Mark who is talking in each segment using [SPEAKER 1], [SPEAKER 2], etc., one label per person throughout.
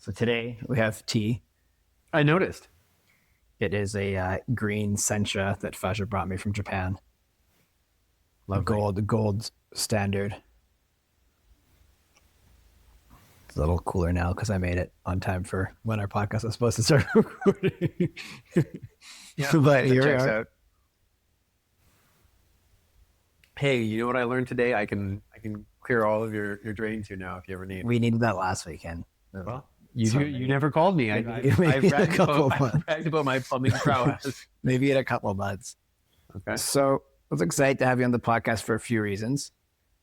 [SPEAKER 1] So today we have tea.
[SPEAKER 2] I noticed.
[SPEAKER 1] It is a green sencha that Faja brought me from Japan.
[SPEAKER 2] Lovely.
[SPEAKER 1] Gold standard. It's a little cooler now because I made it on time for when our podcast is supposed to start recording.
[SPEAKER 2] Yeah,
[SPEAKER 1] but
[SPEAKER 2] that
[SPEAKER 1] here we
[SPEAKER 2] checks
[SPEAKER 1] are.
[SPEAKER 2] out. Hey, you know what I learned today? I can clear all of your drains here now if you ever need.
[SPEAKER 1] We needed that last weekend.
[SPEAKER 2] Well, you
[SPEAKER 1] So
[SPEAKER 2] you never called me. I
[SPEAKER 1] maybe a couple
[SPEAKER 2] I
[SPEAKER 1] months.
[SPEAKER 2] bragged about my plumbing prowess.
[SPEAKER 1] Maybe in a couple of months.
[SPEAKER 2] Okay.
[SPEAKER 1] So I was excited to have you on the podcast for a few reasons.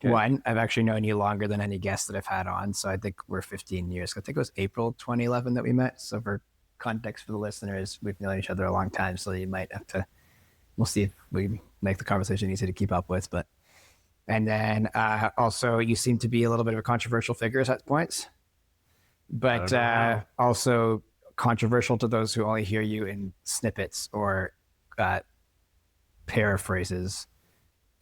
[SPEAKER 2] Okay.
[SPEAKER 1] One, I've actually known you longer than any guest that I've had on. So I think we're 15 years. I think it was April 2011 that we met. So for context for the listeners, we've known each other a long time. So you might have to, we'll see if we make the conversation easy to keep up with. But, and then also you seem to be a little bit of a controversial figure at points, but also controversial to those who only hear you in snippets or paraphrases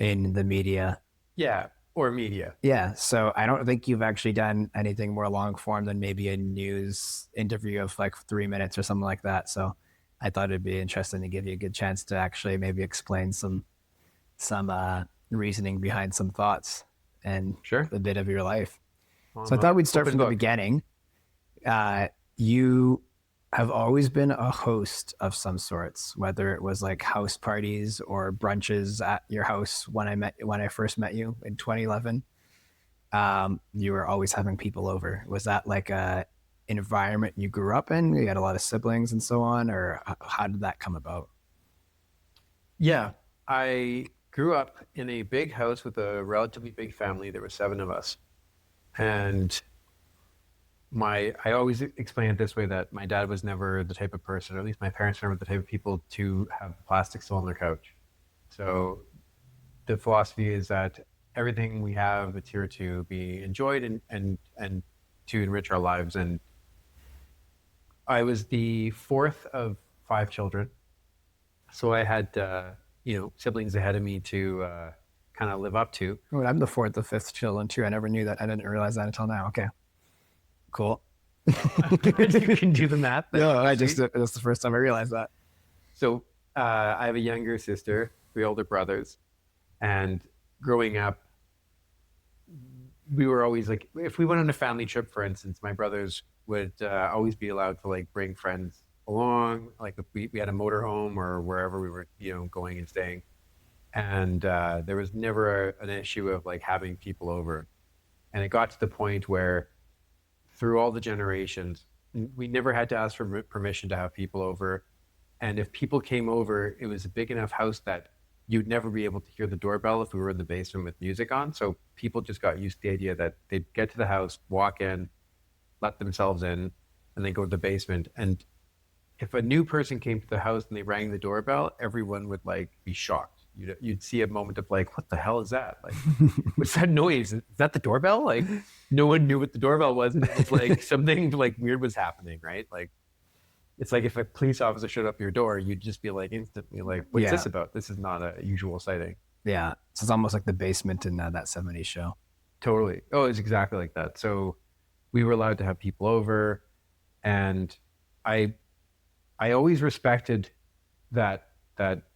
[SPEAKER 1] in the media.
[SPEAKER 2] Yeah, or media.
[SPEAKER 1] Yeah, so I don't think you've actually done anything more long form than maybe a news interview of like 3 minutes or something like that. So I thought it'd be interesting to give you a good chance to actually maybe explain some reasoning behind some thoughts and
[SPEAKER 2] Sure.
[SPEAKER 1] a bit of your life.
[SPEAKER 2] Well,
[SPEAKER 1] So I thought we'd start
[SPEAKER 2] open
[SPEAKER 1] from the
[SPEAKER 2] book.
[SPEAKER 1] beginning. You have always been a host of some sorts, whether it was like house parties or brunches at your house when I first met you in 2011. You were always having people over. Was that like a environment you grew up in? You had a lot of siblings and so on, or how did that come about?
[SPEAKER 2] Yeah, I grew up in a big house with a relatively big family. There were 7 of us, and I always explain it this way, that my dad was never the type of person, or at least my parents were never the type of people to have plastic still on their couch. So the philosophy is that everything we have, it's here to be enjoyed and to enrich our lives. And I was the 4th of 5 children. So I had, siblings ahead of me to kind of live up to.
[SPEAKER 1] Oh, I'm the 4th or 5th children too. I never knew that. I didn't realize that until now. Okay. Cool.
[SPEAKER 2] You can do the math.
[SPEAKER 1] No, that's the first time I realized that.
[SPEAKER 2] So I have a younger sister, 3 older brothers, and growing up, we were always like, if we went on a family trip, for instance, my brothers would always be allowed to like bring friends along. Like if we had a motorhome or wherever we were, going and staying, and there was never an issue of like having people over. And it got to the point where, through all the generations, we never had to ask for permission to have people over. And if people came over, it was a big enough house that you'd never be able to hear the doorbell if we were in the basement with music on. So people just got used to the idea that they'd get to the house, walk in, let themselves in, and then go to the basement. And if a new person came to the house and they rang the doorbell, everyone would like be shocked. You'd see a moment of like, what the hell is that? Like, what's that noise? Is that the doorbell? Like, no one knew what the doorbell was. And it was like something like weird was happening, right? Like, it's like if a police officer showed up at your door, you'd just be like instantly like, what's this about? This is not a usual sighting.
[SPEAKER 1] Yeah. So it's almost like the basement in that 70s show.
[SPEAKER 2] Totally. Oh, it's exactly like that. So we were allowed to have people over, and I always respected that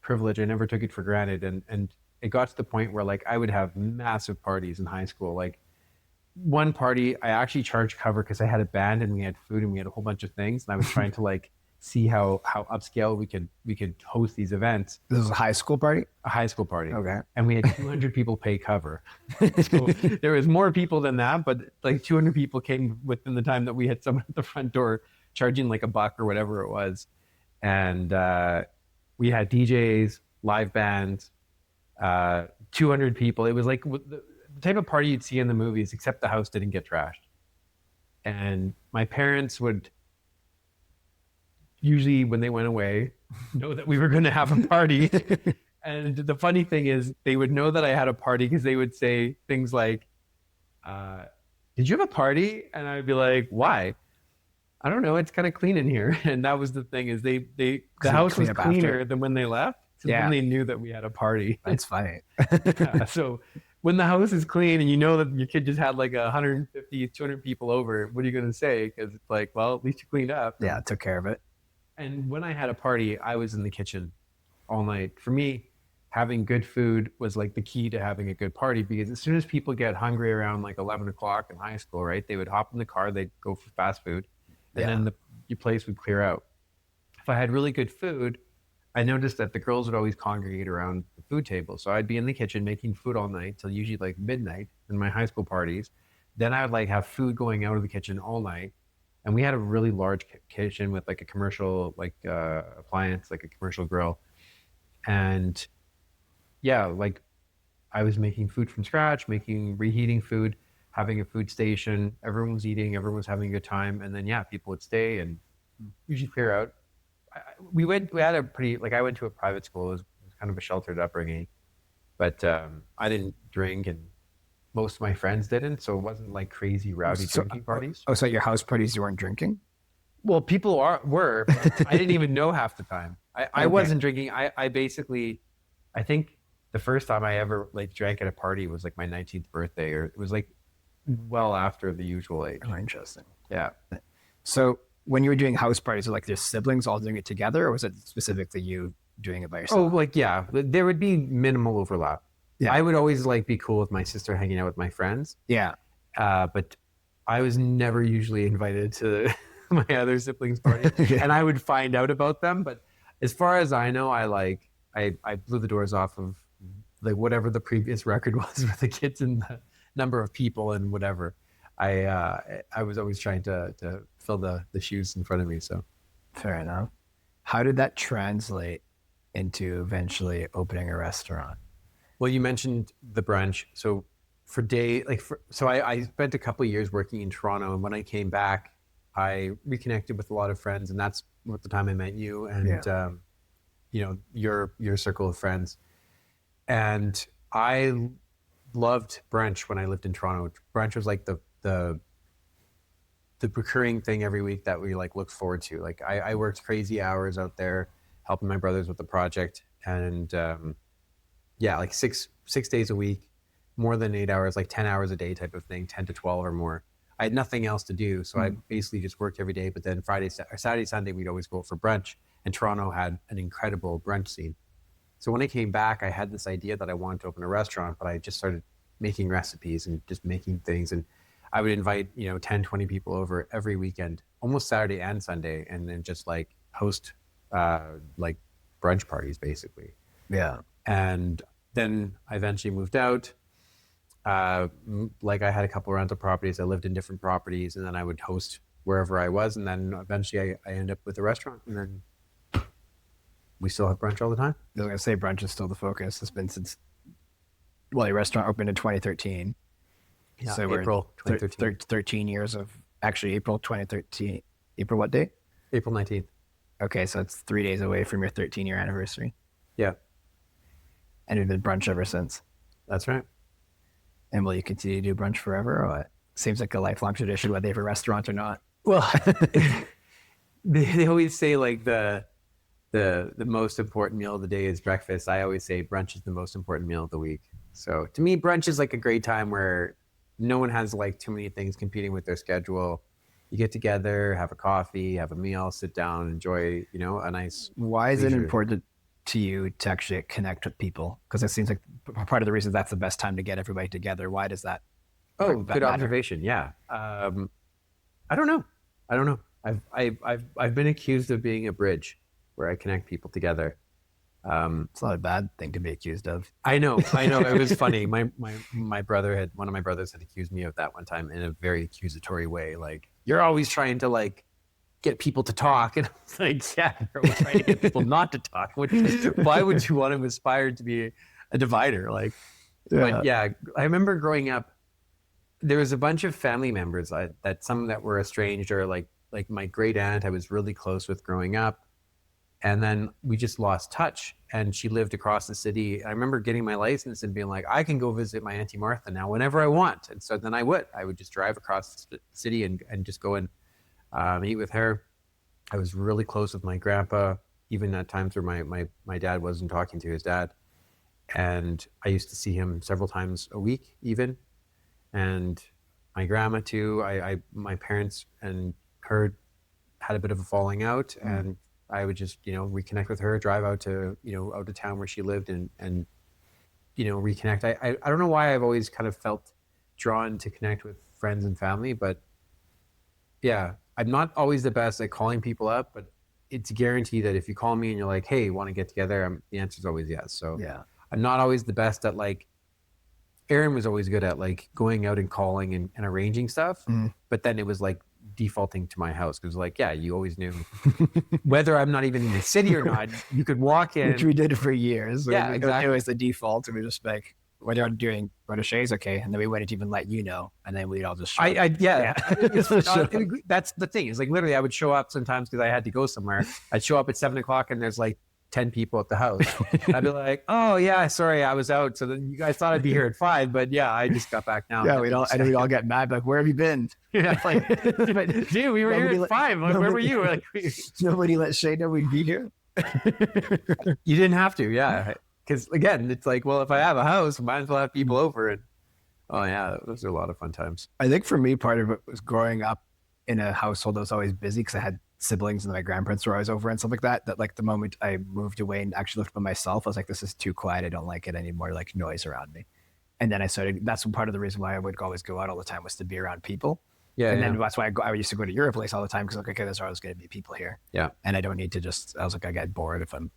[SPEAKER 2] privilege. I never took it for granted. And it got to the point where like I would have massive parties in high school. Like one party, I actually charged cover because I had a band and we had food and we had a whole bunch of things. And I was trying to like see how upscale we could host these events.
[SPEAKER 1] This was a high school party?
[SPEAKER 2] A high school party.
[SPEAKER 1] Okay.
[SPEAKER 2] And we had 200 people pay cover. So there was more people than that, but like 200 people came within the time that we had someone at the front door charging like $1 or whatever it was. And we had DJs, live bands, 200 people. It was like the type of party you'd see in the movies, except the house didn't get trashed. And my parents would usually, when they went away, know that we were going to have a party. And the funny thing is, they would know that I had a party because they would say things like, did you have a party? And I'd be like, why? I don't know. It's kind of clean in here. And that was the thing, is the house was cleaner than when they left. So then they knew that we had a party.
[SPEAKER 1] That's funny.
[SPEAKER 2] So when the house is clean and you know that your kid just had like 150, 200 people over, what are you going to say? Because it's like, well, at least you cleaned up.
[SPEAKER 1] Yeah, took care of it.
[SPEAKER 2] And when I had a party, I was in the kitchen all night. For me, having good food was like the key to having a good party because as soon as people get hungry around like 11 o'clock in high school, right, they would hop in the car, they'd go for fast food, and
[SPEAKER 1] Yeah.
[SPEAKER 2] then your place would clear out. If I had really good food, I noticed that the girls would always congregate around the food table. So I'd be in the kitchen making food all night till usually like midnight in my high school parties. Then I would like have food going out of the kitchen all night. And we had a really large kitchen with like a commercial like appliance, like a commercial grill. And yeah, like I was making food from scratch, making reheating food, having a food station. Everyone was eating, everyone was having a good time, and then yeah, people would stay and usually clear out. We had a pretty like I went to a private school. It was kind of a sheltered upbringing, but I didn't drink, and most of my friends didn't, so it wasn't like crazy rowdy
[SPEAKER 1] So,
[SPEAKER 2] drinking parties.
[SPEAKER 1] oh, so at your house parties, you weren't drinking?
[SPEAKER 2] Well, people were, but I didn't even know half the time. I
[SPEAKER 1] Okay.
[SPEAKER 2] wasn't drinking. I basically, I think the first time I ever like drank at a party was like my 19th birthday, or it was like well after the usual age.
[SPEAKER 1] Oh, interesting.
[SPEAKER 2] Yeah.
[SPEAKER 1] So when you were doing house parties, were like your siblings all doing it together, or was it specifically you doing it by
[SPEAKER 2] Oh,
[SPEAKER 1] yourself?
[SPEAKER 2] like yeah, there would be minimal overlap.
[SPEAKER 1] Yeah.
[SPEAKER 2] I would always like be cool with my sister hanging out with my friends,
[SPEAKER 1] Yeah.
[SPEAKER 2] but I was never usually invited to my other siblings' parties,
[SPEAKER 1] Yeah.
[SPEAKER 2] and I would find out about them. But as far as I know, I blew the doors off of like whatever the previous record was for the kids and the number of people and whatever. I was always trying to fill the shoes in front of me. So
[SPEAKER 1] Fair enough. How did that translate into eventually opening a restaurant?
[SPEAKER 2] well, you mentioned the brunch. So for day like so I spent a couple of years working in Toronto, and when I came back, I reconnected with a lot of friends, and that's what the time I met you
[SPEAKER 1] Yeah.
[SPEAKER 2] and your circle of friends. And I loved brunch when I lived in Toronto. Brunch was like the recurring thing every week that we like looked forward to. Like I worked crazy hours out there helping my brothers with the project, and yeah, like six days a week, more than 8 hours, like 10 hours a day type of thing, 10 to 12 or more. I had nothing else to do, so I
[SPEAKER 1] Mm.
[SPEAKER 2] basically just worked every day. But then Friday, or Saturday, Sunday, we'd always go out for brunch, and Toronto had an incredible brunch scene. So when I came back, I had this idea that I wanted to open a restaurant, but I just started making recipes and just making things. And I would invite, 10, 20 people over every weekend, almost Saturday and Sunday, and then just like host like brunch parties basically.
[SPEAKER 1] Yeah.
[SPEAKER 2] And then I eventually moved out. Like I had a couple of rental properties. I lived in different properties, and then I would host wherever I was. And then eventually I ended up with a restaurant, and then we still have brunch all the time.
[SPEAKER 1] I was gonna say brunch is still the focus. It's been since well, your restaurant opened in 2013.
[SPEAKER 2] Yeah,
[SPEAKER 1] So we're
[SPEAKER 2] April 2013.
[SPEAKER 1] 13 years of actually April 2013. April what date?
[SPEAKER 2] April 19th.
[SPEAKER 1] Okay, so it's 3 days away from your 13-year anniversary,
[SPEAKER 2] Yeah,
[SPEAKER 1] and we've been brunch ever since.
[SPEAKER 2] that's right.
[SPEAKER 1] And will you continue to do brunch forever, or what? Seems like a lifelong tradition, whether you have a restaurant or not.
[SPEAKER 2] Well, they always say like the most important meal of the day is breakfast. I always say brunch is the most important meal of the week. So to me, brunch is like a great time where no one has like too many things competing with their schedule. You get together, have a coffee, have a meal, sit down, enjoy, a nice
[SPEAKER 1] Why is it
[SPEAKER 2] leisure.
[SPEAKER 1] important to you to actually connect with people? Because it seems like part of the reason that's the best time to get everybody together. Why does that?
[SPEAKER 2] Oh,
[SPEAKER 1] That
[SPEAKER 2] good
[SPEAKER 1] matter?
[SPEAKER 2] observation. Yeah. I don't know. I don't know. I've been accused of being a bridge where I connect people together.
[SPEAKER 1] It's not a bad thing to be accused of.
[SPEAKER 2] I know. It was funny. My brother had one of my brothers had accused me of that one time in a very accusatory way. Like, you're always trying to like get people to talk, and I was like, yeah, you're always trying to get people not to talk. Why would you want to aspire to be a divider? Like, but yeah, I remember growing up. There was a bunch of family members that some that were estranged, or like my great aunt I was really close with growing up, and then we just lost touch, and she lived across the city. I remember getting my license and being like, I can go visit my Auntie Martha now whenever I want. And so then I would just drive across the city and just go and meet with her. I was really close with my grandpa, even at times where my dad wasn't talking to his dad. and I used to see him several times a week even, and my grandma too. My parents and her had a bit of a falling out, and I would just, reconnect with her, drive out to, out of town where she lived, and reconnect. I don't know why I've always kind of felt drawn to connect with friends and family, but yeah, I'm not always the best at calling people up, but it's a guarantee that if you call me and you're like, hey, want to get together? The answer is always yes. So
[SPEAKER 1] Yeah.
[SPEAKER 2] I'm not always the best at like, Aaron was always good at like going out and calling and arranging stuff, but then it was like defaulting to my house because like, yeah, you always knew whether I'm not even in the city or not, you could walk in.
[SPEAKER 1] Which we did for years.
[SPEAKER 2] Yeah,
[SPEAKER 1] exactly. It was the default. And we just like, what are doing? Go to Shea's, okay. And then we wouldn't even let you know. And then we'd all just show up.
[SPEAKER 2] That's the thing. It's like literally I would show up sometimes because I had to go somewhere. I'd show up at 7:00 and there's like 10 people at the house. I'd be like, oh yeah, sorry, I was out. So then you guys thought I'd be here at 5, but yeah, I just got back now.
[SPEAKER 1] Yeah, we'd all get mad, like, where have you been?
[SPEAKER 2] Yeah, like, dude, we were here at 5. Like, where were you? Like,
[SPEAKER 1] nobody let Shea know we'd be here.
[SPEAKER 2] You didn't have to, yeah. Because again, it's like, well, if I have a house, I might as well have people over. And oh yeah, those are a lot of fun times.
[SPEAKER 1] I think for me, part of it was growing up in a household that was always busy because I had siblings and my grandparents were always over and stuff like that. That like the moment I moved away and actually lived by myself, I was like, this is too quiet. I don't like it anymore. Like noise around me. And then I started. That's part of the reason why I would always go out all the time was to be around people.
[SPEAKER 2] Yeah,
[SPEAKER 1] and then that's why I used to go to your place all the time because like, okay, there's always going to be people here.
[SPEAKER 2] Yeah,
[SPEAKER 1] and I don't need to just. I was like, I get bored if I'm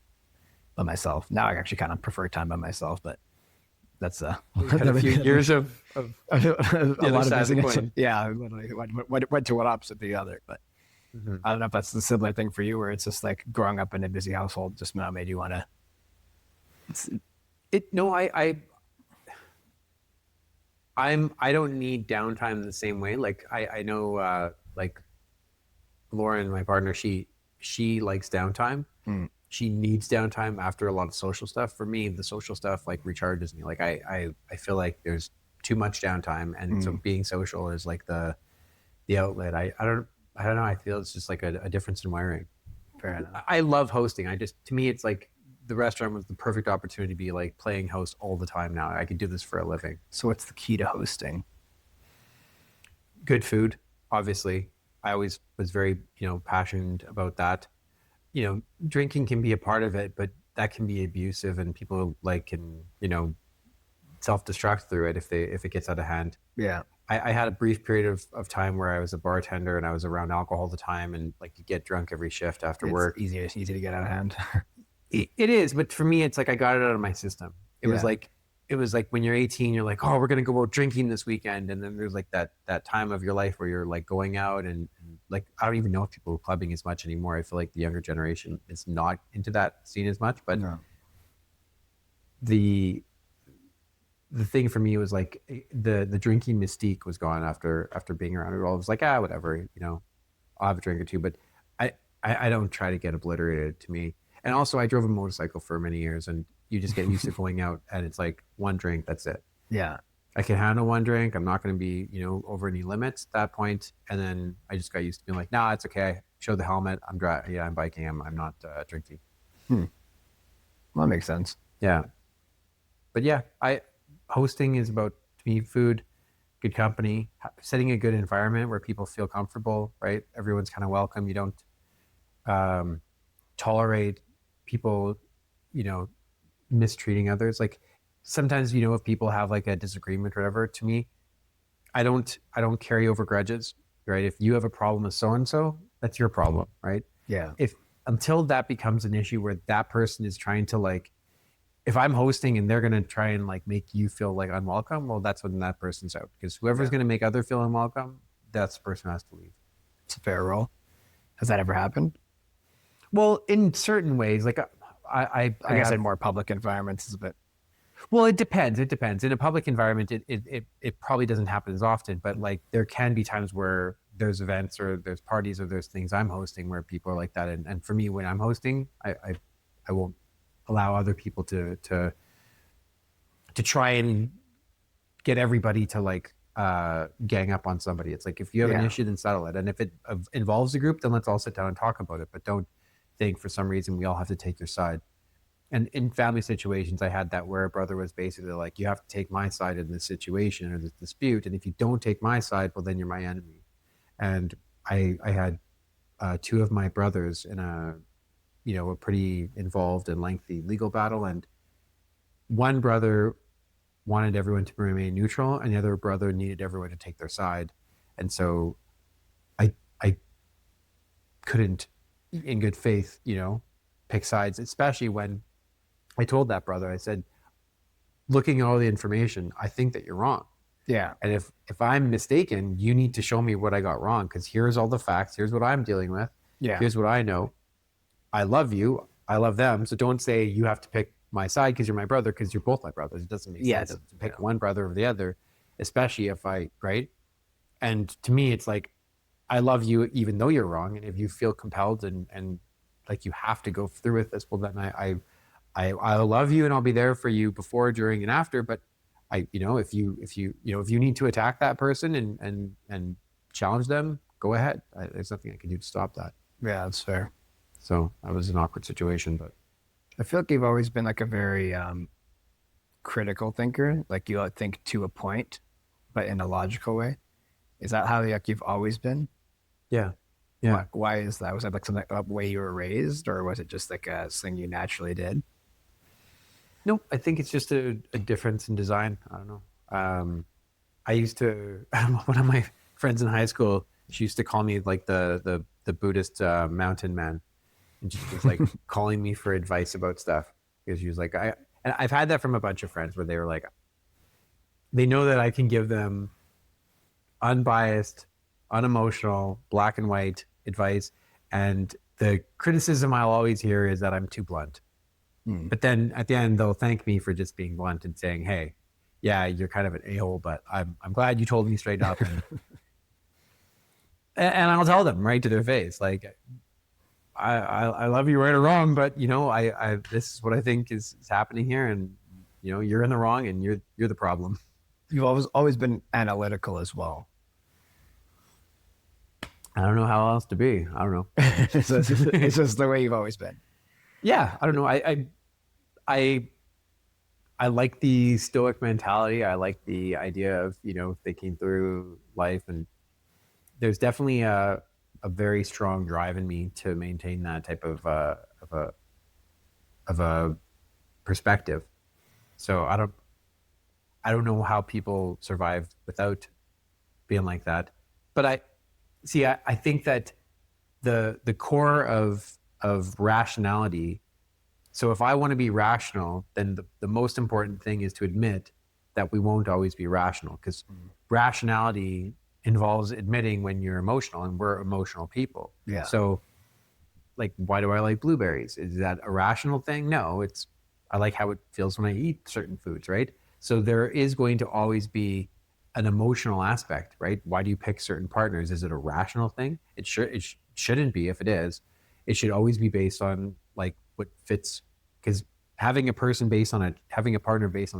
[SPEAKER 1] by myself. Now I actually kind of prefer time by myself, but that's
[SPEAKER 2] a few years of
[SPEAKER 1] a lot of busyness. Yeah, went to one opposite the other, but I don't know if that's the similar thing for you, where it's just like growing up in a busy household just now made you want to.
[SPEAKER 2] No, I don't need downtime the same way. Like I know like Lauren, my partner, she likes downtime. She needs downtime after a lot of social stuff. For me, the social stuff like recharges me. Like I feel like there's too much downtime, and so being social is like the outlet. I don't know. I feel it's just like a difference in wiring.
[SPEAKER 1] Fair enough.
[SPEAKER 2] I love hosting. To me, it's like the restaurant was the perfect opportunity to be like playing host all the time now. I could do this for a living.
[SPEAKER 1] So what's the key to hosting?
[SPEAKER 2] Good food, obviously. I always was very, passionate about that. Drinking can be a part of it, but that can be abusive, and people can, self-destruct through it if it gets out of hand.
[SPEAKER 1] Yeah.
[SPEAKER 2] I had a brief period of time where I was a bartender and I was around alcohol all the time, and like you get drunk every shift after work.
[SPEAKER 1] It's easy to get out of hand.
[SPEAKER 2] It is, but for me, it's like I got it out of my system. It was like when you're 18, you're like, oh, we're gonna go out drinking this weekend, and then there's like that time of your life where you're like going out and like I don't even know if people are clubbing as much anymore. I feel like the younger generation is not into that scene as much, but the thing for me was like the drinking mystique was gone after being around it all. It was like, whatever, I'll have a drink or two, but I don't try to get obliterated. To me. And also I drove a motorcycle for many years, and you just get used to going out and it's like one drink, that's it.
[SPEAKER 1] Yeah.
[SPEAKER 2] I can handle one drink. I'm not going to be, over any limits at that point. And then I just got used to being like, nah, it's okay. Show the helmet. I'm driving. Yeah, I'm biking. I'm not drinking.
[SPEAKER 1] Well, that makes sense.
[SPEAKER 2] Yeah. But yeah, hosting is about, to me, food, good company, setting a good environment where people feel comfortable, right? Everyone's kind of welcome. You don't tolerate people, mistreating others. Like sometimes, if people have like a disagreement or whatever, to me, I don't carry over grudges, right? If you have a problem with so-and-so, that's your problem, right?
[SPEAKER 1] Yeah.
[SPEAKER 2] Until that becomes an issue where that person is trying to like, if I'm hosting and they're going to try and like make you feel like unwelcome, well, that's when that person's out, because whoever's going to make other feel unwelcome, that's the person who has to leave.
[SPEAKER 1] It's a fair role. Has that ever happened?
[SPEAKER 2] Well, in certain ways, like
[SPEAKER 1] I guess in more public environments is a bit.
[SPEAKER 2] Well, it depends. In a public environment, it probably doesn't happen as often, but like there can be times where there's events or there's parties or there's things I'm hosting where people are like that. And for me, when I'm hosting, I won't allow other people to try and get everybody to like gang up on somebody. It's like, if you have an issue, then settle it. And if it involves a group, then let's all sit down and talk about it. But don't think for some reason we all have to take your side. And in family situations, I had that where a brother was basically like, you have to take my side in this situation or this dispute. And if you don't take my side, well, then you're my enemy. And I had two of my brothers in a pretty involved and lengthy legal battle. And one brother wanted everyone to remain neutral, and the other brother needed everyone to take their side. And so I couldn't, in good faith, pick sides, especially when I told that brother, I said, looking at all the information, I think that you're wrong.
[SPEAKER 1] Yeah.
[SPEAKER 2] And if I'm mistaken, you need to show me what I got wrong, because here's all the facts. Here's what I'm dealing with.
[SPEAKER 1] Yeah.
[SPEAKER 2] Here's what I know. I love you. I love them. So don't say you have to pick my side because you're my brother, because you're both my brothers. It doesn't make sense to pick one brother over the other, especially if right? And to me, it's like, I love you even though you're wrong. And if you feel compelled and like you have to go through with this, well, then I love you and I'll be there for you before, during, and after. But if you need to attack that person and challenge them, go ahead. There's nothing I can do to stop that.
[SPEAKER 1] Yeah, that's fair.
[SPEAKER 2] So that was an awkward situation, but
[SPEAKER 1] I feel like you've always been like a very critical thinker. Like you think to a point, but in a logical way. Is that how like you've always been?
[SPEAKER 2] yeah.
[SPEAKER 1] Why is that? Was that like something a way you were raised, or was it just like a thing you naturally did?
[SPEAKER 2] No, I think it's just a difference in design. I don't know. I used to, one of my friends in high school, she used to call me like the Buddhist mountain man. And she was like calling me for advice about stuff, because she was like, and I've had that from a bunch of friends where they were like, they know that I can give them unbiased, unemotional, black and white advice. And the criticism I'll always hear is that I'm too blunt. But then at the end, they'll thank me for just being blunt and saying, hey, yeah, you're kind of an a-hole, but I'm glad you told me straight up. And I'll tell them right to their face, like, I love you right or wrong, but I this is what I think is happening here, and you're in the wrong, and you're the problem.
[SPEAKER 1] You've always been analytical as well.
[SPEAKER 2] I don't know how else to be. I don't know.
[SPEAKER 1] It's just the way you've always been.
[SPEAKER 2] Yeah, I don't know. I like the stoic mentality. I like the idea of thinking through life, and there's definitely a very strong drive in me to maintain that type of a perspective. So I don't know how people survive without being like that. But I think that the core of rationality. So if I want to be rational, then the most important thing is to admit that we won't always be rational, because rationality involves admitting when you're emotional, and we're emotional people.
[SPEAKER 1] Yeah.
[SPEAKER 2] So like, why do I like blueberries? Is that a rational thing? No, I like how it feels when I eat certain foods, right? So there is going to always be an emotional aspect, right? Why do you pick certain partners? Is it a rational thing? It shouldn't be. If it is, it should always be based on like what fits, because having a partner based on a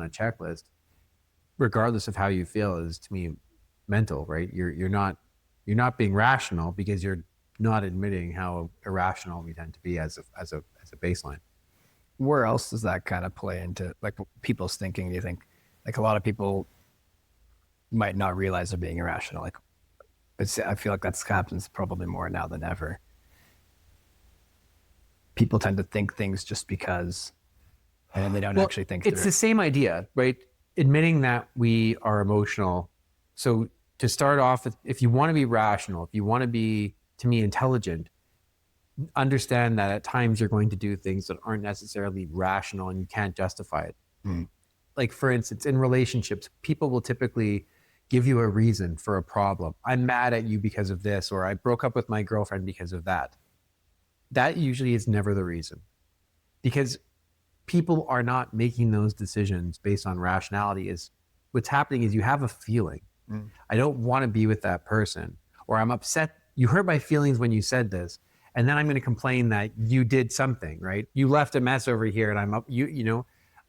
[SPEAKER 2] checklist, regardless of how you feel, is to me mental, right? You're not being rational, because you're not admitting how irrational we tend to be as a baseline.
[SPEAKER 1] Where else does that kind of play into like people's thinking? Do you think like a lot of people might not realize they're being irrational? Like I feel like that happens probably more now than ever. People tend to think things just because, and they don't actually think
[SPEAKER 2] it's
[SPEAKER 1] through
[SPEAKER 2] the same idea, right? Admitting that we are emotional. So to start off, if you want to be rational, if you want to be, to me, intelligent, understand that at times you're going to do things that aren't necessarily rational and you can't justify it. Like, for instance, in relationships, people will typically give you a reason for a problem. I'm mad at you because of this, or I broke up with my girlfriend because of that. That usually is never the reason, because people are not making those decisions based on rationality. Is what's happening is you have a feeling. I don't want to be with that person, or I'm upset. You hurt my feelings when you said this, and then I'm going to complain that you did something, right? You left a mess over here, and I'm up.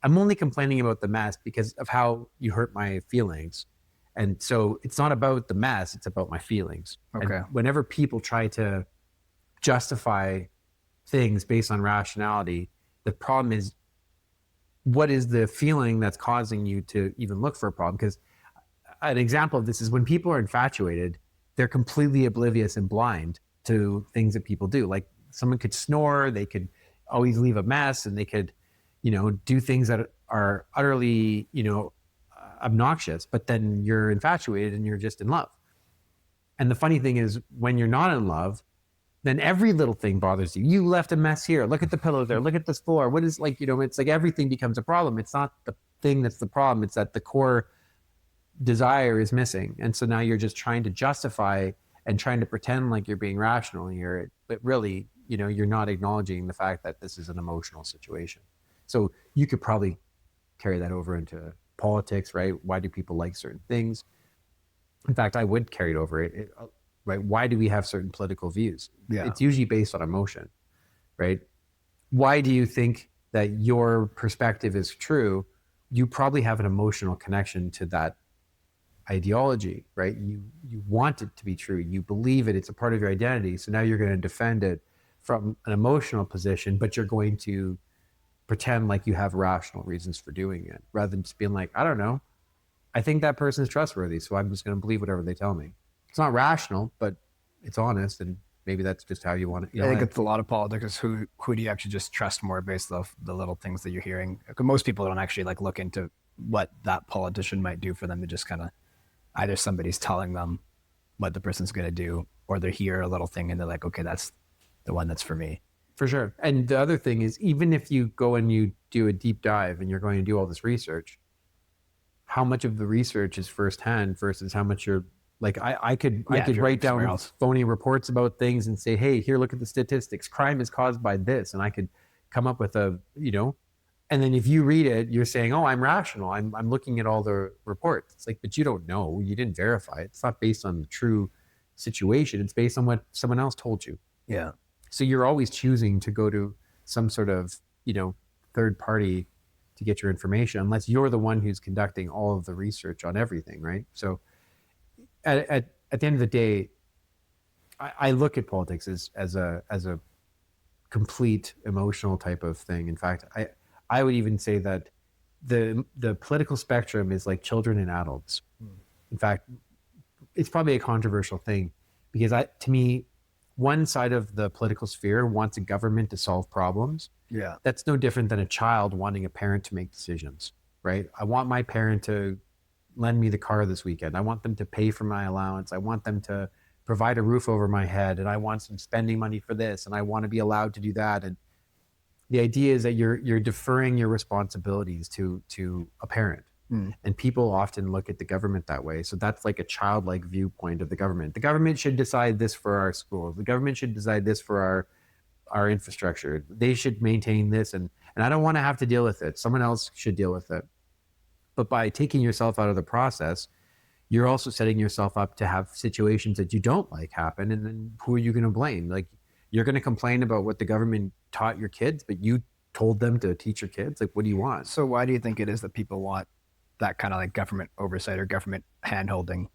[SPEAKER 2] I'm only complaining about the mess because of how you hurt my feelings, and so it's not about the mess; it's about my feelings.
[SPEAKER 1] Okay.
[SPEAKER 2] And whenever people try to justify things based on rationality, the problem is what is the feeling that's causing you to even look for a problem? Because an example of this is when people are infatuated, they're completely oblivious and blind to things that people do. Like someone could snore, they could always leave a mess, and they could, do things that are utterly, obnoxious, but then you're infatuated and you're just in love. And the funny thing is, when you're not in love, then every little thing bothers you. You left a mess here. Look at the pillow there. Look at this floor. What is it's like everything becomes a problem. It's not the thing that's the problem. It's that the core desire is missing. And so now you're just trying to justify and trying to pretend like you're being rational here. But really, you're not acknowledging the fact that this is an emotional situation. So you could probably carry that over into politics, right? Why do people like certain things? In fact, I would carry it over right? Why do we have certain political views?
[SPEAKER 1] Yeah.
[SPEAKER 2] It's usually based on emotion, right? Why do you think that your perspective is true? You probably have an emotional connection to that ideology, right? You want it to be true. You believe it. It's a part of your identity. So now you're going to defend it from an emotional position, but you're going to pretend like you have rational reasons for doing it rather than just being like, I don't know. I think that person is trustworthy, so I'm just going to believe whatever they tell me. It's not rational, but it's honest, and maybe that's just how you want it.
[SPEAKER 1] I think it's a lot of politics is who do you actually just trust more based off the little things that you're hearing. Most people don't actually like look into what that politician might do for them. They just kind of either somebody's telling them what the person's going to do, or they hear a little thing and they're like, okay, that's the one that's for me.
[SPEAKER 2] For sure. And the other thing is, even if you go and you do a deep dive and you're going to do all this research, how much of the research is firsthand versus how much you're like, I could write down phony reports about things and say, hey, here, look at the statistics. Crime is caused by this. And I could come up with and then if you read it, you're saying, oh, I'm rational. I'm looking at all the reports. It's like, but you don't know. You didn't verify it. It's not based on the true situation. It's based on what someone else told you.
[SPEAKER 1] Yeah.
[SPEAKER 2] So you're always choosing to go to some sort of, third party to get your information, unless you're the one who's conducting all of the research on everything, right? So at the end of the day, I look at politics as a complete emotional type of thing. In fact, I would even say that the political spectrum is like children and adults. In fact, it's probably a controversial thing because to me, one side of the political sphere wants a government to solve problems.
[SPEAKER 1] Yeah.
[SPEAKER 2] That's no different than a child wanting a parent to make decisions, right? I want my parent to lend me the car this weekend. I want them to pay for my allowance. I want them to provide a roof over my head, and I want some spending money for this, and I want to be allowed to do that. And the idea is that you're deferring your responsibilities to a parent. And people often look at the government that way. So that's like a childlike viewpoint of the government. The government should decide this for our schools. The government should decide this for our infrastructure. They should maintain this. And I don't want to have to deal with it. Someone else should deal with it. But by taking yourself out of the process, you're also setting yourself up to have situations that you don't like happen. And then who are you going to blame? Like, you're going to complain about what the government taught your kids, but you told them to teach your kids? Like, what do you want?
[SPEAKER 1] So why do you think it is that people want that kind of like government oversight or government handholding?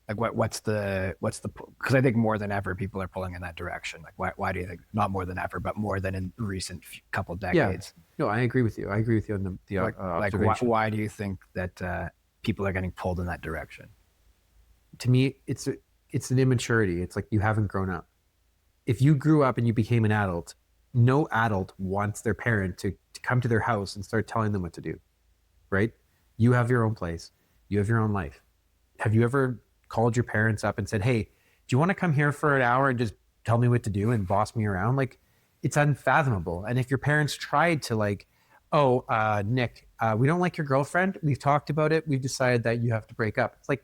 [SPEAKER 1] Like what's the because I think more than ever people are pulling in that direction. Like why do you think, not more than ever, but more than in recent couple decades?
[SPEAKER 2] Yeah. No, I agree with you. I agree with you on the observation.
[SPEAKER 1] Why do you think that people are getting pulled in that direction?
[SPEAKER 2] To me, it's an immaturity. It's like you haven't grown up. If you grew up and you became an adult, no adult wants their parent to come to their house and start telling them what to do, right? You have your own place. You have your own life. Have you ever called your parents up and said, hey, do you want to come here for an hour and just tell me what to do and boss me around? Like, it's unfathomable. And if your parents tried to like, oh, Nick, we don't like your girlfriend. We've talked about it. We've decided that you have to break up. It's like,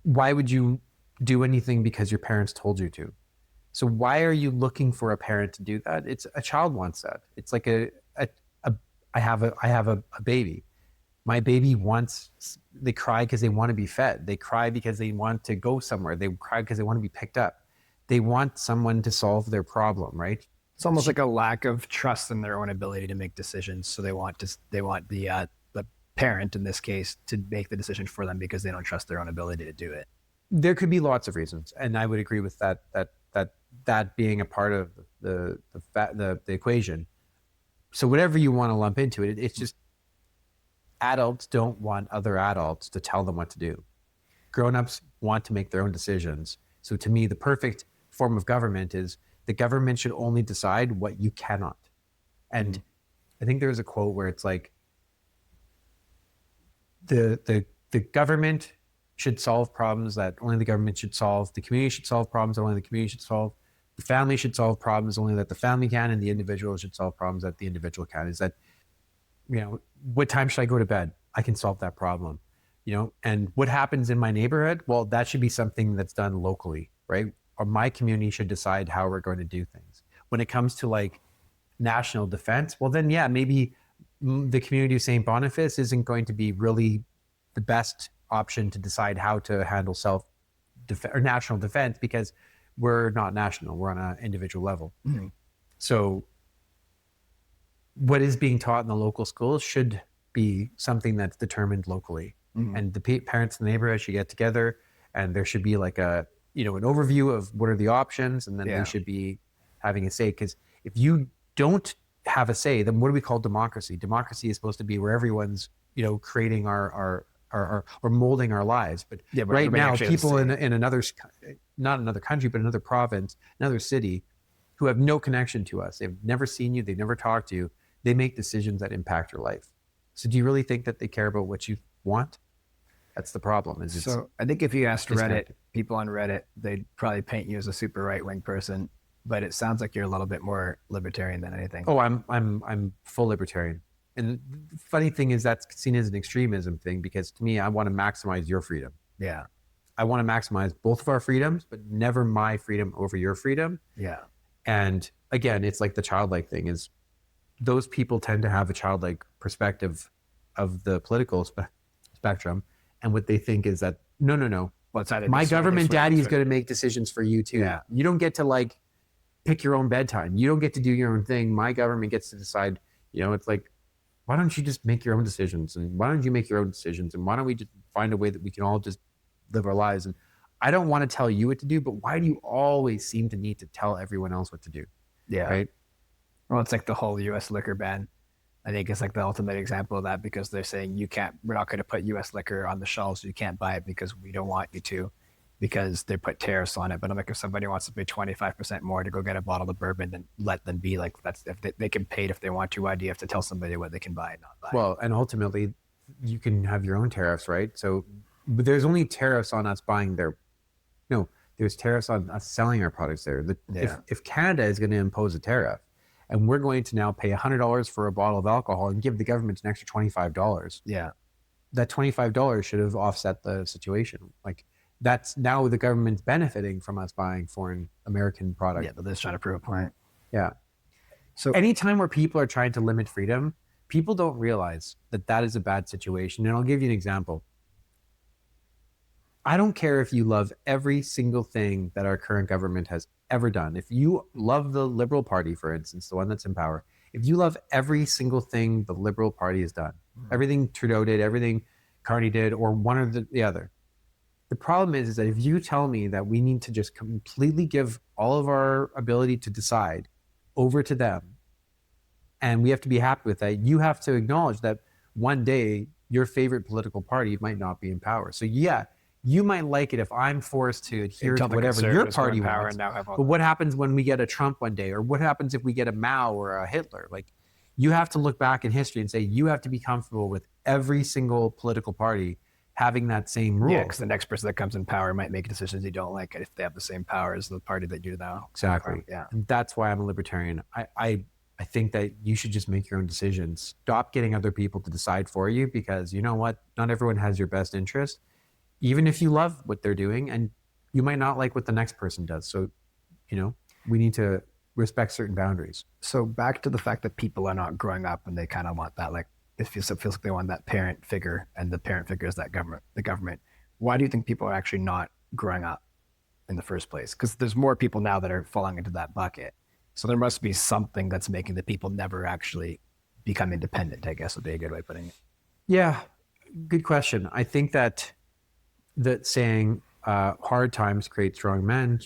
[SPEAKER 2] why would you do anything because your parents told you to? So why are you looking for a parent to do that? It's a child wants that. It's like I have a baby. My baby they cry because they want to be fed. They cry because they want to go somewhere. They cry because they want to be picked up. They want someone to solve their problem, right?
[SPEAKER 1] It's almost like a lack of trust in their own ability to make decisions. So they want the parent in this case to make the decision for them because they don't trust their own ability to do it.
[SPEAKER 2] There could be lots of reasons, and I would agree with that being a part of the equation. So whatever you want to lump into it, it's just adults don't want other adults to tell them what to do. Grown-ups want to make their own decisions. So to me, the perfect form of government is the government should only decide what you cannot. And I think there's a quote where it's like the government should solve problems that only the government should solve. The community should solve problems that only the community should solve. The family should solve problems only that the family can, and the individual should solve problems that the individual can. Is that, what time should I go to bed? I can solve that problem. And what happens in my neighborhood? Well, that should be something that's done locally, right? Or my community should decide how we're going to do things. When it comes to like national defense, well, then, yeah, maybe the community of St. Boniface isn't going to be really the best option to decide how to handle or national defense because we're not national. We're on an individual level. Mm-hmm. So what is being taught in the local schools should be something that's determined locally. Mm-hmm. And the parents in the neighborhood should get together, and there should be like an overview of what are the options, and then they should be having a say. Because if you don't have a say, then what do we call democracy? Democracy is supposed to be where everyone's creating our or molding our lives. But right now, people in another, not another country, but another province, another city, who have no connection to us, they've never seen you, they've never talked to you, they make decisions that impact your life. So do you really think that they care about what you want? That's the problem.
[SPEAKER 1] So I think if you asked people on Reddit, they'd probably paint you as a super right-wing person, but it sounds like you're a little bit more libertarian than anything.
[SPEAKER 2] Oh, I'm full libertarian. And the funny thing is that's seen as an extremism thing, because to me, I want to maximize your freedom.
[SPEAKER 1] Yeah.
[SPEAKER 2] I want to maximize both of our freedoms, but never my freedom over your freedom.
[SPEAKER 1] Yeah.
[SPEAKER 2] And again, it's like the childlike thing is those people tend to have a childlike perspective of the political spectrum. And what they think is that, no.
[SPEAKER 1] Well,
[SPEAKER 2] my government daddy is going to make decisions for you too.
[SPEAKER 1] Yeah.
[SPEAKER 2] You don't get to like pick your own bedtime. You don't get to do your own thing. My government gets to decide. It's like, why don't you just make your own decisions? And why don't you make your own decisions? And why don't we just find a way that we can all just live our lives? And I don't want to tell you what to do, but why do you always seem to need to tell everyone else what to do?
[SPEAKER 1] Yeah.
[SPEAKER 2] Right.
[SPEAKER 1] Well, it's like the whole U.S. liquor ban. I think it's like the ultimate example of that, because they're saying we're not going to put U.S. liquor on the shelves. You can't buy it because we don't want you to, because they put tariffs on it. But I'm like, if somebody wants to pay 25% more to go get a bottle of bourbon, then let them be. Like, that's if they can pay it if they want to. Why do you have to tell somebody what they can buy and not buy?
[SPEAKER 2] Well, and ultimately, you can have your own tariffs, right? So, but there's only tariffs on us buying there's tariffs on us selling our products there. If Canada is going to impose a tariff, and we're going to now pay $100 for a bottle of alcohol and give the government an extra $25.
[SPEAKER 1] Yeah.
[SPEAKER 2] That $25 should have offset the situation. Like, that's now the government's benefiting from us buying foreign American products.
[SPEAKER 1] Yeah, but they're just trying to prove a point.
[SPEAKER 2] Yeah. So anytime where people are trying to limit freedom, people don't realize that is a bad situation. And I'll give you an example. I don't care if you love every single thing that our current government has ever done. If you love the Liberal Party, for instance, the one that's in power, if you love every single thing the Liberal Party has done, everything Trudeau did, everything Carney did, or one or the other, the problem is that if you tell me that we need to just completely give all of our ability to decide over to them, and we have to be happy with that, you have to acknowledge that one day your favorite political party might not be in power. So yeah, you might like it if I'm forced to adhere to whatever your party wants. But what happens when we get a Trump one day? Or what happens if we get a Mao or a Hitler? Like, you have to look back in history and say, you have to be comfortable with every single political party having that same rule.
[SPEAKER 1] Yeah, because the next person that comes in power might make decisions you don't like if they have the same power as the party that you now.
[SPEAKER 2] Exactly.
[SPEAKER 1] Yeah.
[SPEAKER 2] And that's why I'm a libertarian. I think that you should just make your own decisions. Stop getting other people to decide for you, because you know what? Not everyone has your best interest. Even if you love what they're doing, and you might not like what the next person does. So, we need to respect certain boundaries.
[SPEAKER 1] So back to the fact that people are not growing up and they kind of want that, like, it feels like they want that parent figure, and the parent figure is the government. Why do you think people are actually not growing up in the first place? Because there's more people now that are falling into that bucket. So there must be something that's making the people never actually become independent, I guess would be a good way of putting it.
[SPEAKER 2] Yeah, good question. I think that saying hard times create strong men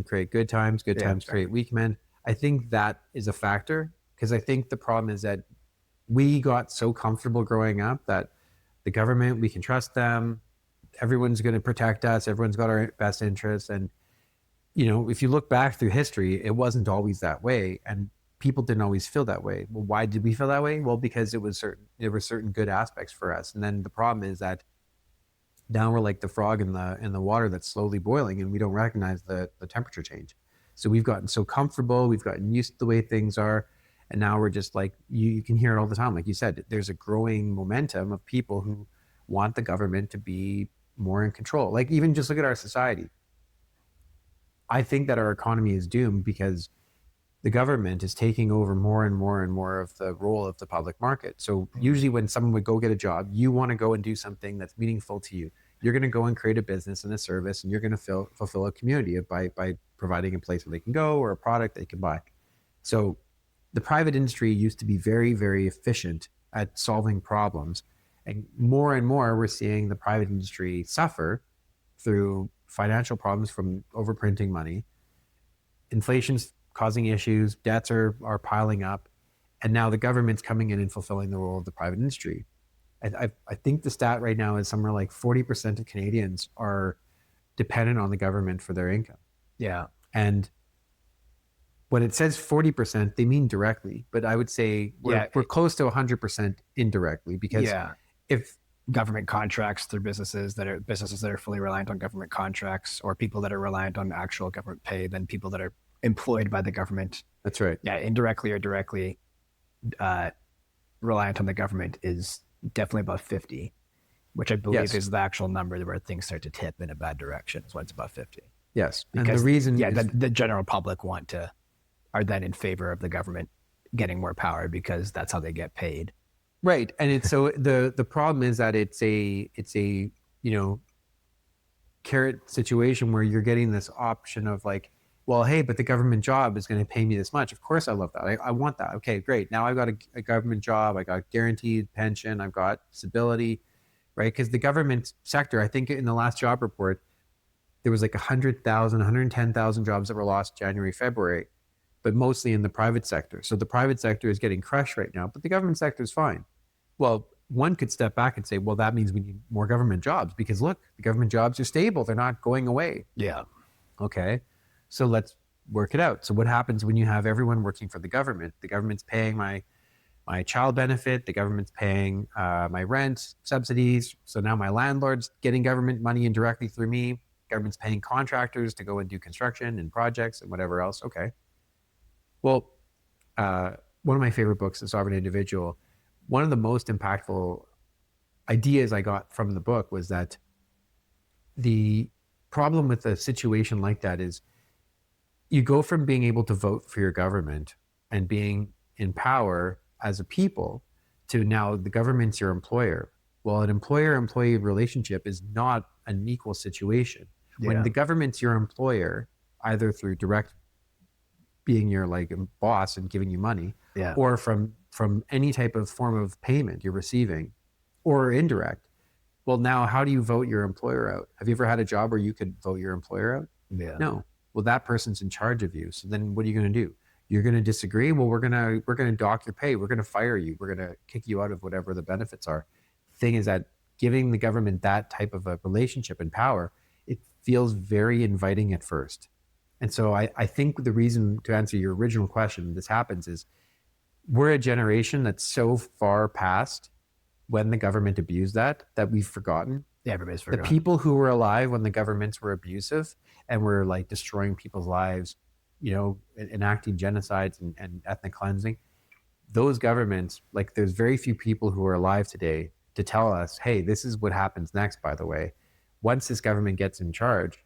[SPEAKER 2] create good times create weak men, I think that is a factor. Because I think the problem is that we got so comfortable growing up that the government, we can trust them. Everyone's going to protect us. Everyone's got our best interests. And, if you look back through history, it wasn't always that way. And people didn't always feel that way. Well, why did we feel that way? Well, because there were certain good aspects for us. And then the problem is that now we're like the frog in the water that's slowly boiling, and we don't recognize the temperature change. So we've gotten so comfortable, we've gotten used to the way things are, and now we're just like, you can hear it all the time. Like you said, there's a growing momentum of people who want the government to be more in control. Like, even just look at our society. I think that our economy is doomed because the government is taking over more and more and more of the role of the public market. So usually when someone would go get a job, you want to go and do something that's meaningful to you. You're going to go and create a business and a service, and you're going to fulfill a community by providing a place where they can go or a product they can buy. So the private industry used to be very, very efficient at solving problems. And more we're seeing the private industry suffer through financial problems from overprinting money. Inflation's causing issues, debts are piling up, and now the government's coming in and fulfilling the role of the private industry. I think the stat right now is somewhere like 40% of Canadians are dependent on the government for their income.
[SPEAKER 1] Yeah.
[SPEAKER 2] And when it says 40%, they mean directly, but I would say we're close to 100% indirectly, because if
[SPEAKER 1] government contracts through businesses that are fully reliant on government contracts, or people that are reliant on actual government pay, then people that are employed by the government.
[SPEAKER 2] That's right.
[SPEAKER 1] Yeah, indirectly or directly reliant on the government is definitely above 50, which I believe is the actual number where things start to tip in a bad direction, is when it's above 50.
[SPEAKER 2] Yes.
[SPEAKER 1] Because,
[SPEAKER 2] and the reason
[SPEAKER 1] the general public are then in favor of the government getting more power, because that's how they get paid.
[SPEAKER 2] Right. And it's so the problem is that it's a carrot situation where you're getting this option of like, well, hey, but the government job is going to pay me this much. Of course I love that. I want that. Okay, great. Now I've got a government job. I got guaranteed pension. I've got stability, right? Because the government sector, I think in the last job report, there was like 100,000, 110,000 jobs that were lost January, February, but mostly in the private sector. So the private sector is getting crushed right now, but the government sector is fine. Well, one could step back and say, well, that means we need more government jobs, because look, the government jobs are stable. They're not going away.
[SPEAKER 1] Yeah.
[SPEAKER 2] Okay. So let's work it out. So what happens when you have everyone working for the government? The government's paying my child benefit. The government's paying my rent subsidies. So now my landlord's getting government money indirectly through me. Government's paying contractors to go and do construction and projects and whatever else. Okay. Well, one of my favorite books, The Sovereign Individual, one of the most impactful ideas I got from the book was that the problem with a situation like that is you go from being able to vote for your government and being in power as a people to now the government's your employer. Well, an employer-employee relationship is not an equal situation. Yeah. When the government's your employer, either through direct being your like boss and giving you money, or from any type of form of payment you're receiving, or indirect. Well, now how do you vote your employer out? Have you ever had a job where you could vote your employer out?
[SPEAKER 1] Yeah.
[SPEAKER 2] No. Well, that person's in charge of you. So then what are you going to do? You're going to disagree? Well, we're going to dock your pay. We're going to fire you. We're going to kick you out of whatever the benefits are. The thing is that giving the government that type of a relationship and power, it feels very inviting at first. And so I think the reason, to answer your original question, this happens is we're a generation that's so far past when the government abused that we've forgotten.
[SPEAKER 1] Yeah, everybody's forgotten.
[SPEAKER 2] The people who were alive when the governments were abusive and were like destroying people's lives, enacting genocides and ethnic cleansing, those governments, like there's very few people who are alive today to tell us, hey, this is what happens next, by the way. Once this government gets in charge,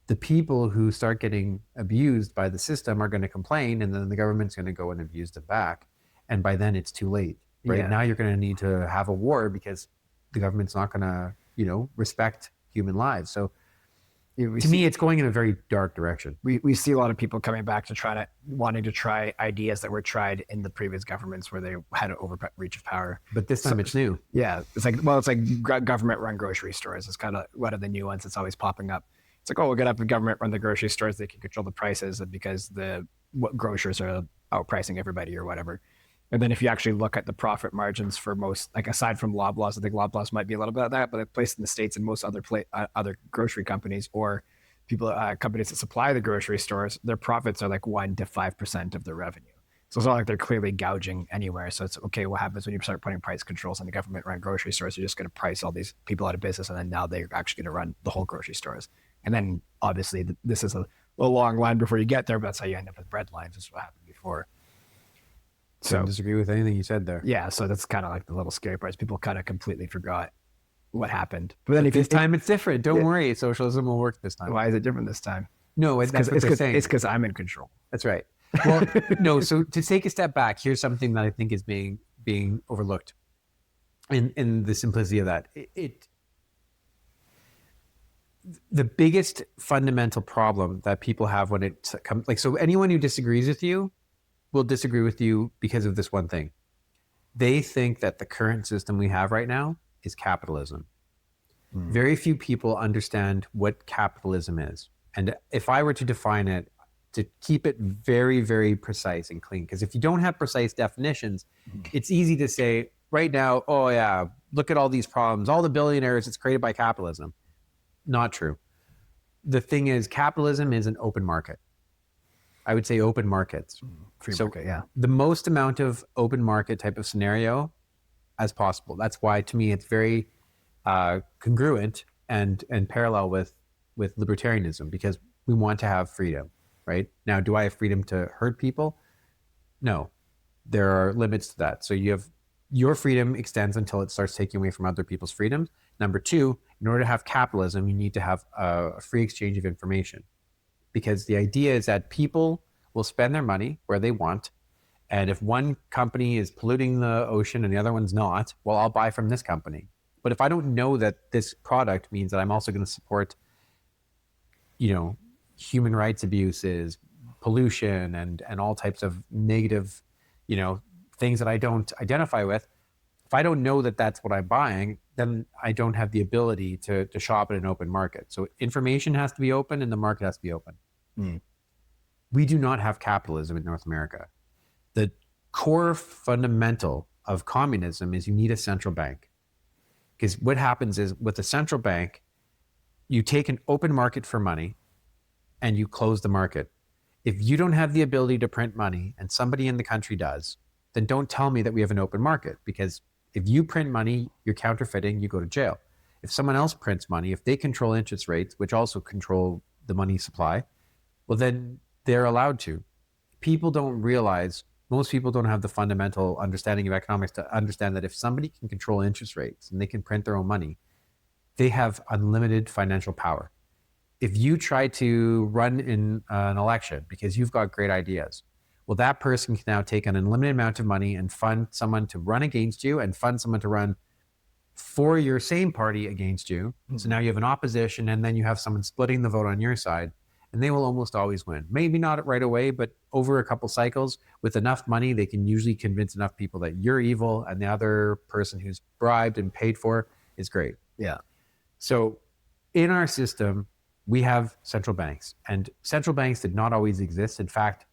[SPEAKER 2] the people who start getting abused by the system are going to complain, and then the government's going to go and abuse them back. And by then it's too late, right? Yeah. Now you're going to need to have a war because the government's not going to, respect human lives. So to me, it's going in a very dark direction.
[SPEAKER 1] We see a lot of people coming back to wanting to try ideas that were tried in the previous governments where they had an overreach of power.
[SPEAKER 2] But this time it's new.
[SPEAKER 1] Yeah. It's like government run grocery stores. It's kind of one of the new ones that's always popping up. It's like, we'll get up and government run the grocery stores. They can control the prices because what grocers are outpricing everybody or whatever. And then if you actually look at the profit margins for most, like aside from Loblaws, I think Loblaws might be a little bit of that, but at placed in the States and most other grocery companies or people companies that supply the grocery stores, their profits are like 1 to 5% of their revenue. So it's not like they're clearly gouging anywhere. So it's okay. What happens when you start putting price controls on the government run grocery stores? You're just going to price all these people out of business, and then now they're actually going to run the whole grocery stores. And then obviously this is a long line before you get there, but that's how you end up with bread lines. That's what happened before.
[SPEAKER 2] So I don't disagree with anything you said there.
[SPEAKER 1] Yeah, so that's kind of like the little scary part. People kind of completely forgot what happened. But then
[SPEAKER 2] this time it's different. Don't worry, socialism will work this time.
[SPEAKER 1] Why is it different this time?
[SPEAKER 2] No, that's what they're saying.
[SPEAKER 1] It's because I'm in control.
[SPEAKER 2] That's right. Well, no. So to take a step back, here's something that I think is being overlooked, in the simplicity of that. The biggest fundamental problem that people have when it comes, like, so anyone who disagrees with you will disagree with you because of this one thing. They think that the current system we have right now is capitalism. Very few people understand what capitalism is. And if I were to define it, to keep it very, very precise and clean, because if you don't have precise definitions, it's easy to say right now, oh yeah, look at all these problems, all the billionaires, it's created by capitalism. Not true. The thing is, capitalism is an open market. I would say open markets.
[SPEAKER 1] Free market, yeah.
[SPEAKER 2] The most amount of open market type of scenario as possible. That's why, to me, it's very congruent and parallel with libertarianism, because we want to have freedom, right? Now, do I have freedom to hurt people? No, there are limits to that. So your freedom extends until it starts taking away from other people's freedoms. Number two, in order to have capitalism, you need to have a free exchange of information, because the idea is that people will spend their money where they want. And if one company is polluting the ocean and the other one's not, well, I'll buy from this company. But if I don't know that this product means that I'm also going to support, human rights abuses, pollution, and all types of negative, things that I don't identify with, if I don't know that that's what I'm buying, then I don't have the ability to shop in an open market. So information has to be open and the market has to be open. We do not have capitalism in North America. The core fundamental of communism is you need a central bank. Because what happens is, with a central bank, you take an open market for money and you close the market. If you don't have the ability to print money and somebody in the country does, then don't tell me that we have an open market, because if you print money, you're counterfeiting, you go to jail. If someone else prints money, if they control interest rates, which also control the money supply, well, then they're allowed to. People don't realize, most people don't have the fundamental understanding of economics to understand that if somebody can control interest rates and they can print their own money, they have unlimited financial power. If you try to run in an election because you've got great ideas, well, that person can now take an unlimited amount of money and fund someone to run against you and fund someone to run for your same party against you. So now you have an opposition, and then you have someone splitting the vote on your side, and they will almost always win. Maybe not right away, but over a couple cycles, with enough money, they can usually convince enough people that you're evil and the other person who's bribed and paid for is great.
[SPEAKER 1] Yeah.
[SPEAKER 2] So in our system, we have central banks, and central banks did not always exist. In fact,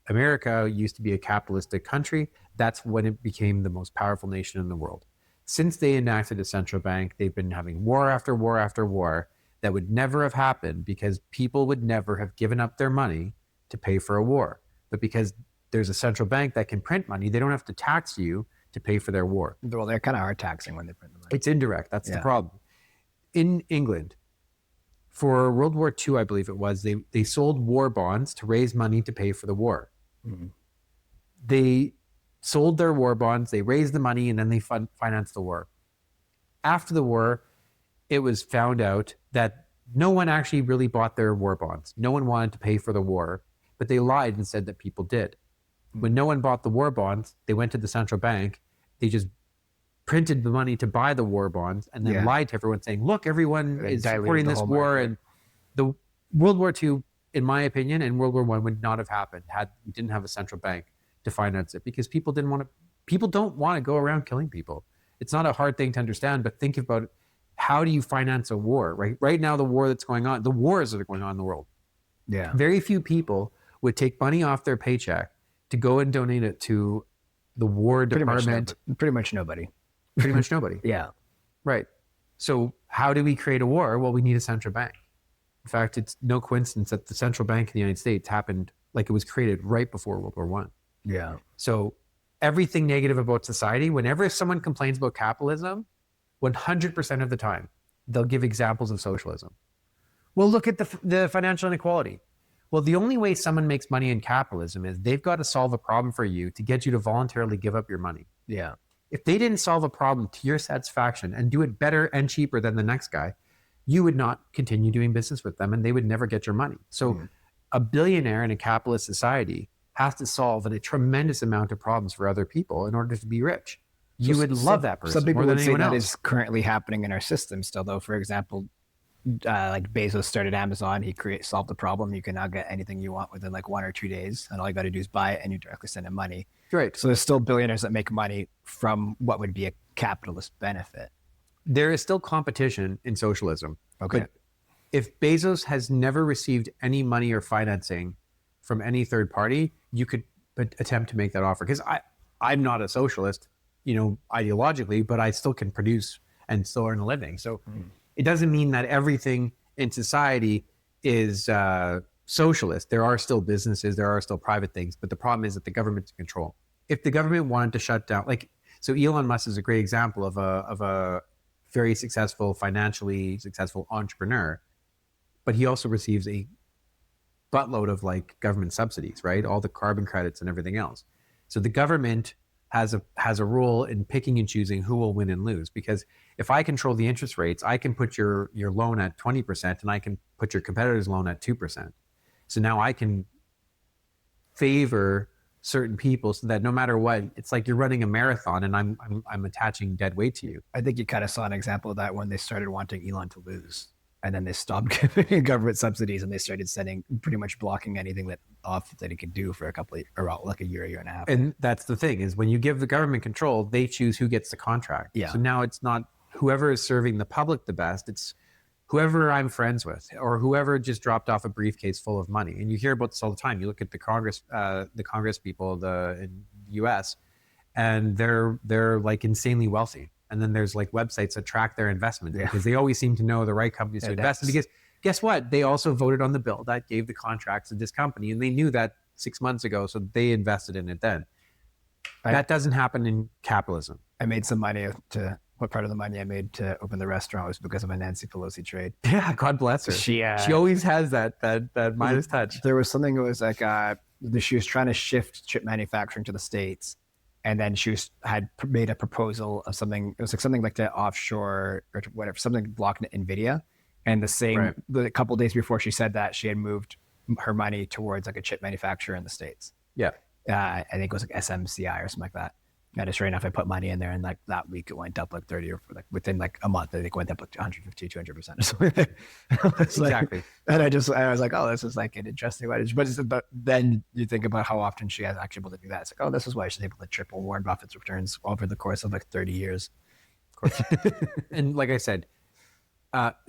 [SPEAKER 2] America used to be a capitalistic country. That's when it became the most powerful nation in the world. Since they enacted a central bank, they've been having war after war after war that would never have happened, because people would never have given up their money to pay for a war. But because there's a central bank that can print money, they don't have to tax you to pay for their war.
[SPEAKER 1] Well, they kind of are taxing when they print the money.
[SPEAKER 2] It's indirect. That's the problem. In England, for World War II, I believe it was, they sold war bonds to raise money to pay for the war. They sold their war bonds, they raised the money, and then they financed the war. After the war, it was found out that no one actually really bought their war bonds. No one wanted to pay for the war, but they lied and said that people did. When no one bought the war bonds, they went to the central bank, they just printed the money to buy the war bonds, and then lied to everyone saying, look, everyone is supporting this war. And the World War II, in my opinion, and World War I would not have happened had we didn't have a central bank to finance it, because people don't want to go around killing people. It's not a hard thing to understand, but think about, how do you finance a war, right? Right now, the war that's going on, the wars that are going on in the world.
[SPEAKER 1] Yeah.
[SPEAKER 2] Very few people would take money off their paycheck to go and donate it to the War Department.
[SPEAKER 1] Pretty much nobody.
[SPEAKER 2] Pretty much nobody.
[SPEAKER 1] Yeah.
[SPEAKER 2] Right. So how do we create a war? Well, we need a central bank. In fact, it's no coincidence that the central bank of the United States happened like it was created right before World War One.
[SPEAKER 1] Yeah.
[SPEAKER 2] So everything negative about society, whenever someone complains about capitalism, 100% of the time, they'll give examples of socialism. Well, look at the financial inequality. Well, the only way someone makes money in capitalism is they've got to solve a problem for you to get you to voluntarily give up your money.
[SPEAKER 1] Yeah.
[SPEAKER 2] If they didn't solve a problem to your satisfaction and do it better and cheaper than the next guy, you would not continue doing business with them and they would never get your money. So a billionaire in a capitalist society has to solve a tremendous amount of problems for other people in order to be rich. You would love that person.
[SPEAKER 1] Some people
[SPEAKER 2] more than
[SPEAKER 1] would say
[SPEAKER 2] anyone
[SPEAKER 1] that
[SPEAKER 2] else.
[SPEAKER 1] is currently happening in our system still, though. For example, like Bezos started Amazon, he solved the problem. You can now get anything you want within like 1 or 2 days, and all you got to do is buy it, and you directly send him money.
[SPEAKER 2] Right.
[SPEAKER 1] So there's still billionaires that make money from what would be a capitalist benefit.
[SPEAKER 2] There is still competition in socialism.
[SPEAKER 1] Okay.
[SPEAKER 2] But if Bezos has never received any money or financing from any third party, you could attempt to make that offer. Because I'm not a socialist, ideologically, but I still can produce and still earn a living. So it doesn't mean that everything in society is socialist. There are still businesses, there are still private things, but the problem is that the government's in control. If the government wanted to shut down, so Elon Musk is a great example of a very successful, financially successful entrepreneur, but he also receives a buttload of government subsidies, right? All the carbon credits and everything else. So the government has a role in picking and choosing who will win and lose, because if I control the interest rates, I can put your loan at 20% and I can put your competitor's loan at 2%. So now I can favor certain people so that no matter what, it's like you're running a marathon and I'm attaching dead weight to you.
[SPEAKER 1] I think you kind of saw an example of that when they started wanting Elon to lose, and then they stopped giving government subsidies and they started pretty much blocking anything that he could do for a year and a half.
[SPEAKER 2] And that's the thing, is when you give the government control, they choose who gets the contract.
[SPEAKER 1] Yeah.
[SPEAKER 2] So now it's not whoever is serving the public the best, it's whoever I'm friends with or whoever just dropped off a briefcase full of money. And you hear about this all the time. You look at the Congress people in the US, and they're like insanely wealthy. And then there's websites that track their investments because they always seem to know the right companies to invest in, because guess what? They also voted on the bill that gave the contracts to this company, and they knew that 6 months ago, so they invested in it then. That doesn't happen in capitalism.
[SPEAKER 1] I made some money what part of the money I made to open the restaurant was because of a Nancy Pelosi trade.
[SPEAKER 2] Yeah, God bless her.
[SPEAKER 1] She
[SPEAKER 2] always has that Midas touch.
[SPEAKER 1] There was something that was she was trying to shift chip manufacturing to the States, and then she had made a proposal of something. It was something like the offshore or whatever, something blocked NVIDIA. And the couple of days before she said that, she had moved her money towards a chip manufacturer in the States.
[SPEAKER 2] Yeah.
[SPEAKER 1] I think it was SMCI or something like that. And sure enough, I put money in there, and that week it went up 30 or within a month, I think it went up 150, 200% or something.
[SPEAKER 2] Exactly.
[SPEAKER 1] And I was like, oh, this is an interesting one. But then you think about how often she has actually able to do that. It's this is why she's able to triple Warren Buffett's returns over the course of 30 years.
[SPEAKER 2] Of course. And like I said,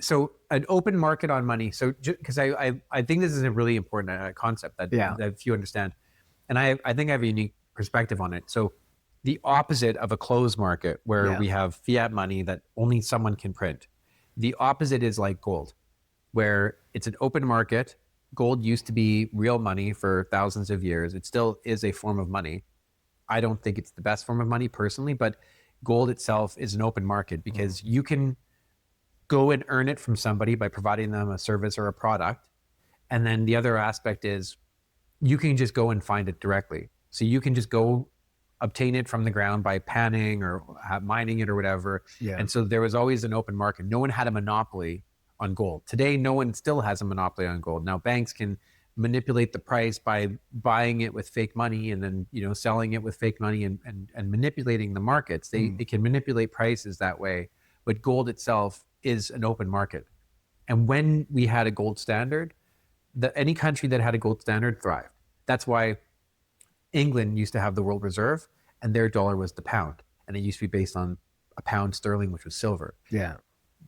[SPEAKER 2] so an open market on money. So because I think this is a really important concept that few understand. And I think I have a unique perspective on it. So the opposite of a closed market where we have fiat money that only someone can print. The opposite is like gold, where it's an open market. Gold used to be real money for thousands of years. It still is a form of money. I don't think it's the best form of money personally, but gold itself is an open market because you can go and earn it from somebody by providing them a service or a product. And then the other aspect is you can just go and find it directly. So you can just go obtain it from the ground by panning or mining it or whatever.
[SPEAKER 1] Yeah.
[SPEAKER 2] And so there was always an open market. No one had a monopoly on gold. Today, no one still has a monopoly on gold. Now, banks can manipulate the price by buying it with fake money and then selling it with fake money and manipulating the markets. They can manipulate prices that way. But gold itself is an open market. And when we had a gold standard, any country that had a gold standard thrived. That's why England used to have the world reserve, and their dollar was the pound, and it used to be based on a pound sterling, which was silver.
[SPEAKER 1] Yeah.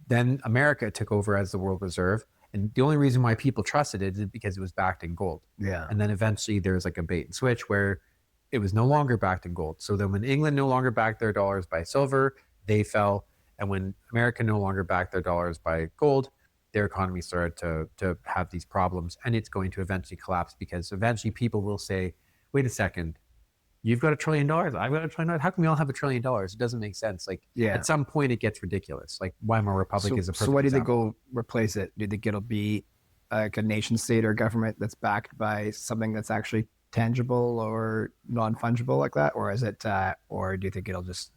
[SPEAKER 2] Then America took over as the world reserve, and the only reason why people trusted it is because it was backed in gold.
[SPEAKER 1] Yeah.
[SPEAKER 2] And then eventually there was a bait and switch where it was no longer backed in gold. So then when England no longer backed their dollars by silver, they fell. And when America no longer backed their dollars by gold, their economy started to have these problems. And it's going to eventually collapse because eventually people will say, wait a second, you've got $1 trillion. I've got $1 trillion. How can we all have $1 trillion? It doesn't make sense. Like at some point it gets ridiculous. Like Weimar Republic is a perfect
[SPEAKER 1] So what do they
[SPEAKER 2] example.
[SPEAKER 1] go replace it? Do you think it'll be like a nation state or government that's backed by something that's actually tangible or non-fungible like that? Or is it, or do you think it'll just,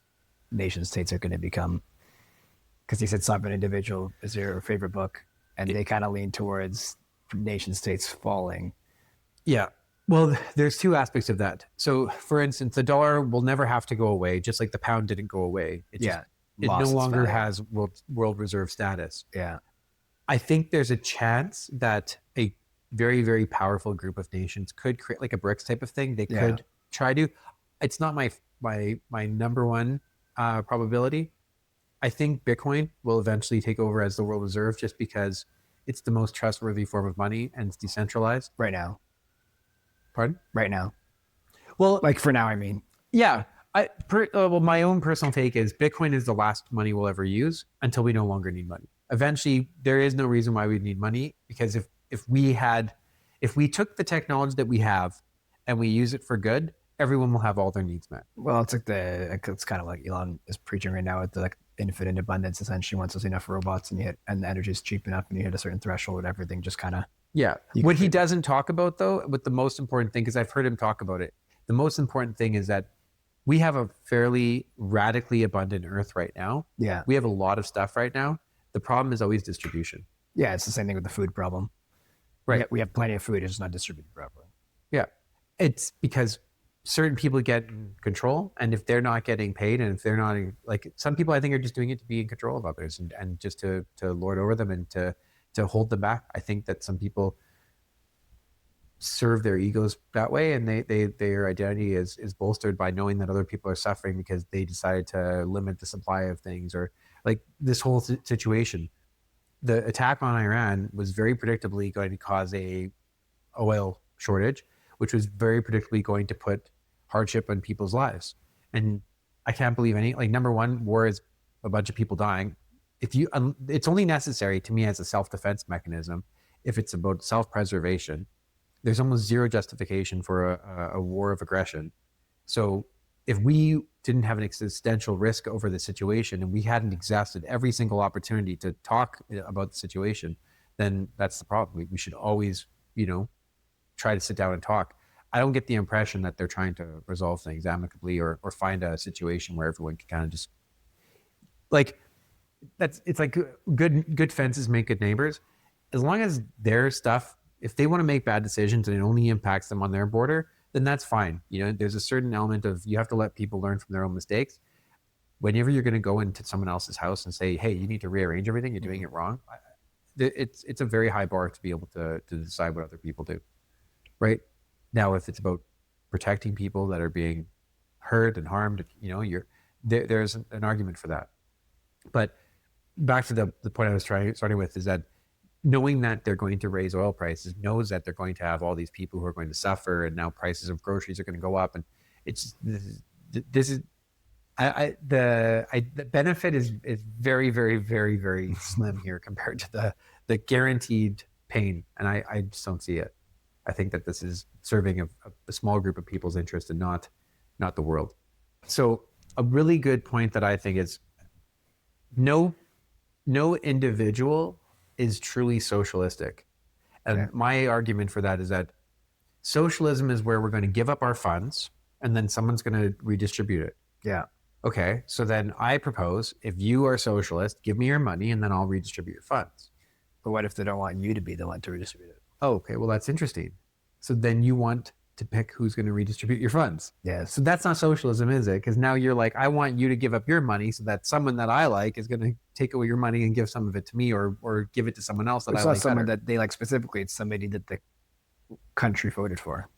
[SPEAKER 1] nation states are going to become, because you said Sovereign Individual is your favorite book, and they kind of lean towards nation states falling.
[SPEAKER 2] Yeah. Well, there's two aspects of that. So, for instance, the dollar will never have to go away, just like the pound didn't go away. It no longer has world reserve status.
[SPEAKER 1] Yeah.
[SPEAKER 2] I think there's a chance that a very, very powerful group of nations could create like a BRICS type of thing. They could try to. It's not my number one probability. I think Bitcoin will eventually take over as the world reserve just because it's the most trustworthy form of money and it's decentralized.
[SPEAKER 1] Right now.
[SPEAKER 2] Pardon?
[SPEAKER 1] Right now.
[SPEAKER 2] Well,
[SPEAKER 1] like for now, I mean.
[SPEAKER 2] Yeah. Well, my own personal take is Bitcoin is the last money we'll ever use until we no longer need money. Eventually, there is no reason why we need money because if we took the technology that we have and we use it for good, everyone will have all their needs met.
[SPEAKER 1] Well, it's like it's kind of like Elon is preaching right now with the like infinite abundance. Essentially, once there's enough robots and the energy is cheap enough and you hit a certain threshold, everything just kind of.
[SPEAKER 2] Yeah. What he doesn't talk about though, what the most important thing, because I've heard him talk about it, the most important thing is that we have a fairly radically abundant earth right now.
[SPEAKER 1] Yeah.
[SPEAKER 2] We have a lot of stuff right now. The problem is always distribution.
[SPEAKER 1] Yeah, it's the same thing with the food problem.
[SPEAKER 2] Right.
[SPEAKER 1] We have plenty of food, it's just not distributed properly.
[SPEAKER 2] Yeah. It's because certain people get in control, and if they're not getting paid, and if they're not like some people, I think are just doing it to be in control of others and just to lord over them and to hold them back. I think that some people serve their egos that way, and their identity is bolstered by knowing that other people are suffering because they decided to limit the supply of things, or like this whole situation. The attack on Iran was very predictably going to cause a oil shortage, which was very predictably going to put hardship on people's lives. And I can't believe number one, war is a bunch of people dying. It's only necessary to me as a self-defense mechanism. If it's about self-preservation, there's almost zero justification for a war of aggression. So if we didn't have an existential risk over the situation and we hadn't exhausted every single opportunity to talk about the situation, then that's the problem. We should always, try to sit down and talk. I don't get the impression that they're trying to resolve things amicably or find a situation where everyone can kind of just it's like good fences make good neighbors. As long as their stuff, if they want to make bad decisions and it only impacts them on their border, then that's fine. There's a certain element of you have to let people learn from their own mistakes. Whenever you're going to go into someone else's house and say, hey, you need to rearrange everything, you're doing it wrong. It's a very high bar to be able to decide what other people do. Right now, if it's about protecting people that are being hurt and harmed, there's an argument for that. But back to the point I was starting with is that knowing that they're going to raise oil prices, knows that they're going to have all these people who are going to suffer, and now prices of groceries are going to go up, and it's the benefit is very, very, very, very slim here compared to the guaranteed pain, and I just don't see it. I think that this is serving a small group of people's interest and not the world. So a really good point that I think is no individual is truly socialistic. And my argument for that is that socialism is where we're going to give up our funds and then someone's going to redistribute it.
[SPEAKER 1] Yeah.
[SPEAKER 2] Okay. So then I propose, if you are socialist, give me your money and then I'll redistribute your funds.
[SPEAKER 1] But what if they don't want you to be the one to redistribute it?
[SPEAKER 2] Oh, okay. Well, that's interesting. So then you want to pick who's going to redistribute your funds.
[SPEAKER 1] Yes.
[SPEAKER 2] So that's not socialism, is it? Because now you're like, I want you to give up your money so that someone that I like is going to take away your money and give some of it to me, or give it to someone else that I like. It's not
[SPEAKER 1] someone that they like specifically. It's somebody that the country voted for.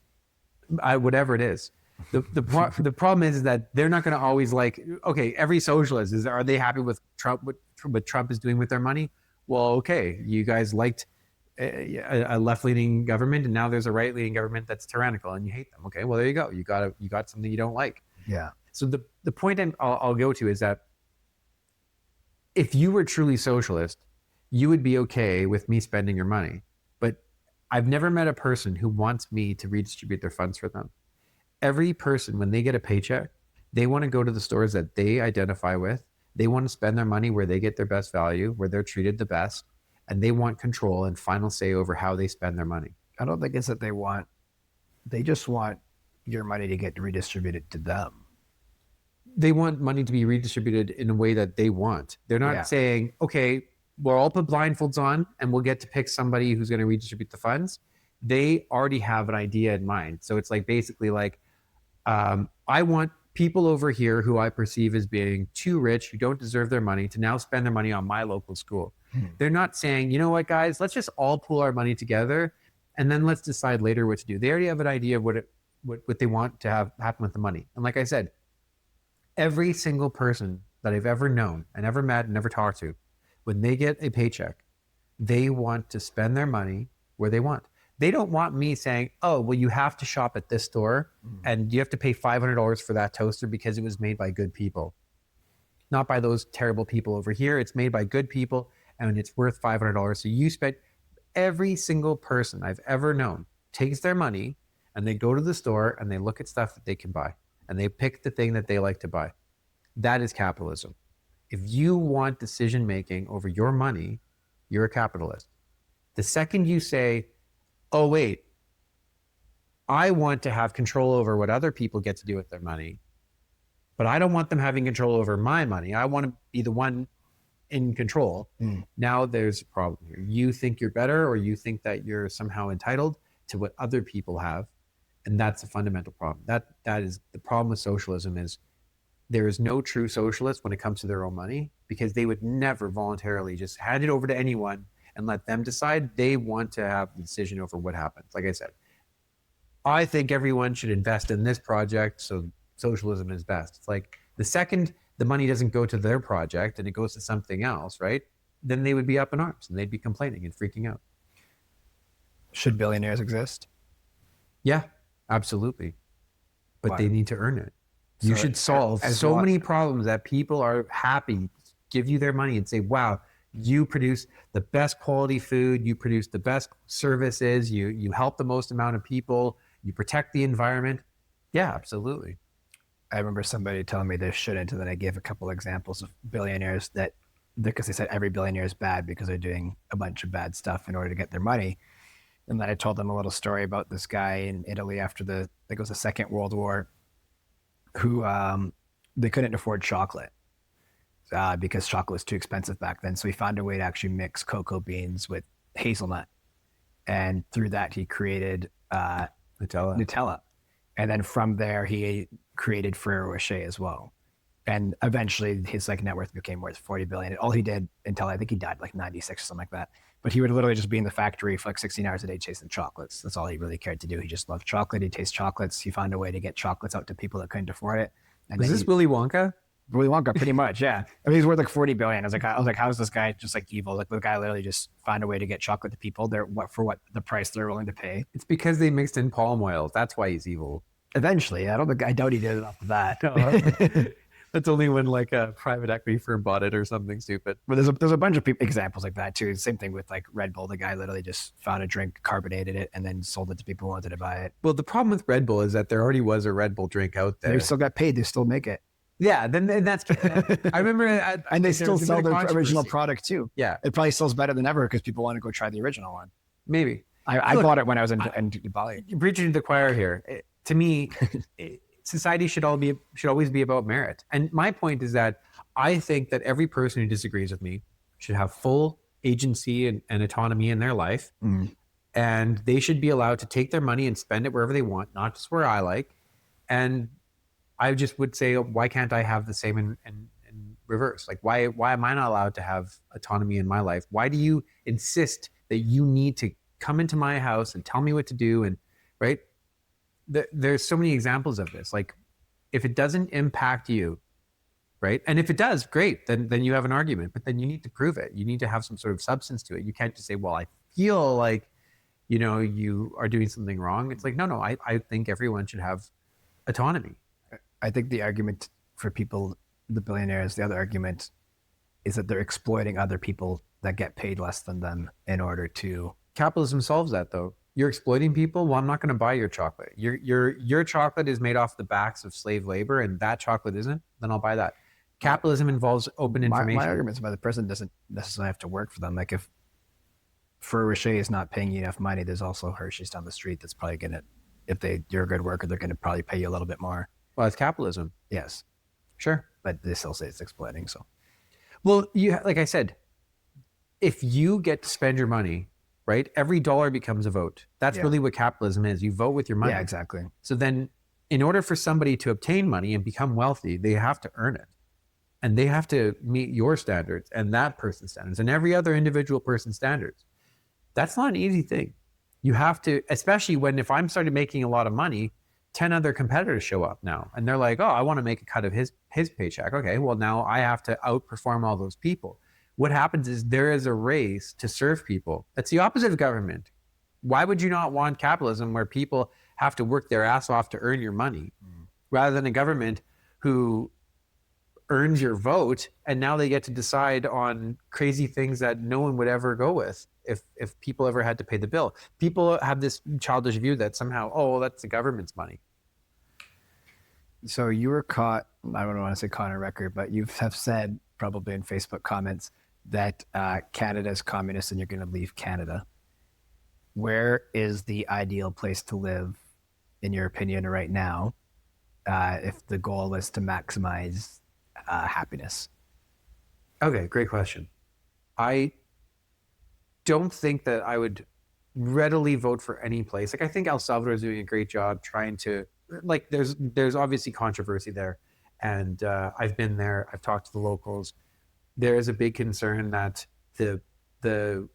[SPEAKER 2] Whatever it is. The problem is that they're not going to always like, okay, every socialist are they happy with Trump, what Trump is doing with their money? Well, okay, you guys liked a left-leaning government, and now there's a right-leaning government that's tyrannical, and you hate them. Okay, well there you go. You got something you don't like.
[SPEAKER 1] Yeah.
[SPEAKER 2] So the point I'll go to is that if you were truly socialist, you would be okay with me spending your money. But I've never met a person who wants me to redistribute their funds for them. Every person, when they get a paycheck, they want to go to the stores that they identify with. They want to spend their money where they get their best value, where they're treated the best, and they want control and final say over how they spend their money.
[SPEAKER 1] I don't think it's that they just want your money to get redistributed to them.
[SPEAKER 2] They want money to be redistributed in a way that they want. They're not saying, okay, we'll all put blindfolds on and we'll get to pick somebody who's going to redistribute the funds. They already have an idea in mind. So it's like basically like, I want people over here who I perceive as being too rich, who don't deserve their money, to now spend their money on my local school. They're not saying, you know what, guys, let's just all pool our money together and then let's decide later what to do. They already have an idea of what they want to have happen with the money. And like I said, every single person that I've ever known and ever met and ever talked to, when they get a paycheck, they want to spend their money where they want. They don't want me saying, oh, well, you have to shop at this store and you have to pay $500 for that toaster because it was made by good people. Not by those terrible people over here. It's made by good people and it's worth $500. So you spend, every single person I've ever known takes their money and they go to the store and they look at stuff that they can buy and they pick the thing that they like to buy. That is capitalism. If you want decision making over your money, you're a capitalist. The second you say, oh, wait, I want to have control over what other people get to do with their money, but I don't want them having control over my money. I want to be the one in control. Now there's a problem here. You think you're better or you think that you're somehow entitled to what other people have. And that's a fundamental problem. That is the problem with socialism is there is no true socialist when it comes to their own money because they would never voluntarily just hand it over to anyone and let them decide. They want to have the decision over what happens. Like I said, I think everyone should invest in this project, so socialism is best. It's like the second the money doesn't go to their project and it goes to something else, right? Then they would be up in arms and they'd be complaining and freaking out.
[SPEAKER 1] Should billionaires exist?
[SPEAKER 2] Yeah, absolutely. But
[SPEAKER 1] Why?
[SPEAKER 2] they need to earn it. You should solve many problems that people are happy, give you their money and say, wow, you produce the best quality food, you produce the best services, you help the most amount of people, you protect the environment. Yeah, absolutely.
[SPEAKER 1] I remember somebody telling me they shouldn't, and then I gave a couple examples of billionaires that, because they said every billionaire is bad because they're doing a bunch of bad stuff in order to get their money. And then I told them a little story about this guy in Italy after I think it was the Second World War, who they couldn't afford chocolate because chocolate was too expensive back then. So he found a way to actually mix cocoa beans with hazelnut, and through that he created Nutella. And then from there he created Ferrero Rocher as well. And eventually his net worth became worth 40 billion. And all he did until I think he died like 96 or something like that. But he would literally just be in the factory for like 16 hours a day chasing chocolates. That's all he really cared to do. He just loved chocolate. He tastes chocolates. He found a way to get chocolates out to people that couldn't afford it. And
[SPEAKER 2] is this Willy Wonka?
[SPEAKER 1] Willy Wonka, pretty much, yeah. I mean, he's worth like 40 billion. I was like, how is this guy just like evil? Like the guy literally just found a way to get chocolate to people. For what the price they're willing to pay.
[SPEAKER 2] It's because they mixed in palm oil. That's why he's evil.
[SPEAKER 1] Eventually, I doubt he did it off of that.
[SPEAKER 2] No. That's only when like a private equity firm bought it or something stupid.
[SPEAKER 1] But there's a bunch of examples like that too. Same thing with like Red Bull. The guy literally just found a drink, carbonated it, and then sold it to people who wanted to buy it.
[SPEAKER 2] Well, the problem with Red Bull is that there already was a Red Bull drink out there.
[SPEAKER 1] They still got paid. They still make it.
[SPEAKER 2] Yeah, then that's. I remember,
[SPEAKER 1] and they still sell their original product too.
[SPEAKER 2] Yeah,
[SPEAKER 1] it probably sells better than ever because people want to go try the original one.
[SPEAKER 2] Maybe
[SPEAKER 1] I bought it when I was in Bali.
[SPEAKER 2] Preaching to the choir here. To me, society should always be about merit. And my point is that I think that every person who disagrees with me should have full agency and autonomy in their life, and they should be allowed to take their money and spend it wherever they want, not just where I like. And I just would say, why can't I have the same in reverse? Like, why am I not allowed to have autonomy in my life? Why do you insist that you need to come into my house and tell me what to do? And right, there's so many examples of this. Like, if it doesn't impact you, right, and if it does, great, then you have an argument. But then you need to prove it. You need to have some sort of substance to it. You can't just say, well, I feel like, you are doing something wrong, it's like, no, I think everyone should have autonomy.
[SPEAKER 1] I think the argument for people, the billionaires, the other argument is that they're exploiting other people that get paid less than them in order to.
[SPEAKER 2] Capitalism solves that, though. You're exploiting people. Well, I'm not going to buy your chocolate. Your chocolate is made off the backs of slave labor, and that chocolate isn't. Then I'll buy that. Capitalism involves open information.
[SPEAKER 1] My argument is about the person doesn't necessarily have to work for them. Like if Shea is not paying you enough money, there's also Hershey's down the street that's probably gonna, if you're a good worker, they're gonna probably pay you a little bit more.
[SPEAKER 2] Well, it's capitalism.
[SPEAKER 1] Yes,
[SPEAKER 2] sure,
[SPEAKER 1] but they still say it's exploiting. So,
[SPEAKER 2] well, like I said, if you get to spend your money, right, every dollar becomes a vote. That's really what capitalism is. You vote with your money.
[SPEAKER 1] Yeah, exactly.
[SPEAKER 2] So then, in order for somebody to obtain money and become wealthy, they have to earn it. And they have to meet your standards and that person's standards and every other individual person's standards. That's not an easy thing. You have to, especially if I'm started making a lot of money, 10 other competitors show up now. And they're like, oh, I want to make a cut of his paycheck. Okay, well, now I have to outperform all those people. What happens is there is a race to serve people. That's the opposite of government. Why would you not want capitalism where people have to work their ass off to earn your money rather than a government who earns your vote and now they get to decide on crazy things that no one would ever go with if people ever had to pay the bill? People have this childish view that somehow, oh, that's the government's money.
[SPEAKER 1] So you were caught, I don't want to say caught on record, but you have said probably in Facebook comments that Canada is communist and you're going to leave Canada. Where is the ideal place to live, in your opinion, right now, if the goal is to maximize happiness?
[SPEAKER 2] Okay, great question. I don't think that I would readily vote for any place. Like, I think El Salvador is doing a great job trying to, like, there's obviously controversy there. And I've been there. I've talked to the locals. There is a big concern that the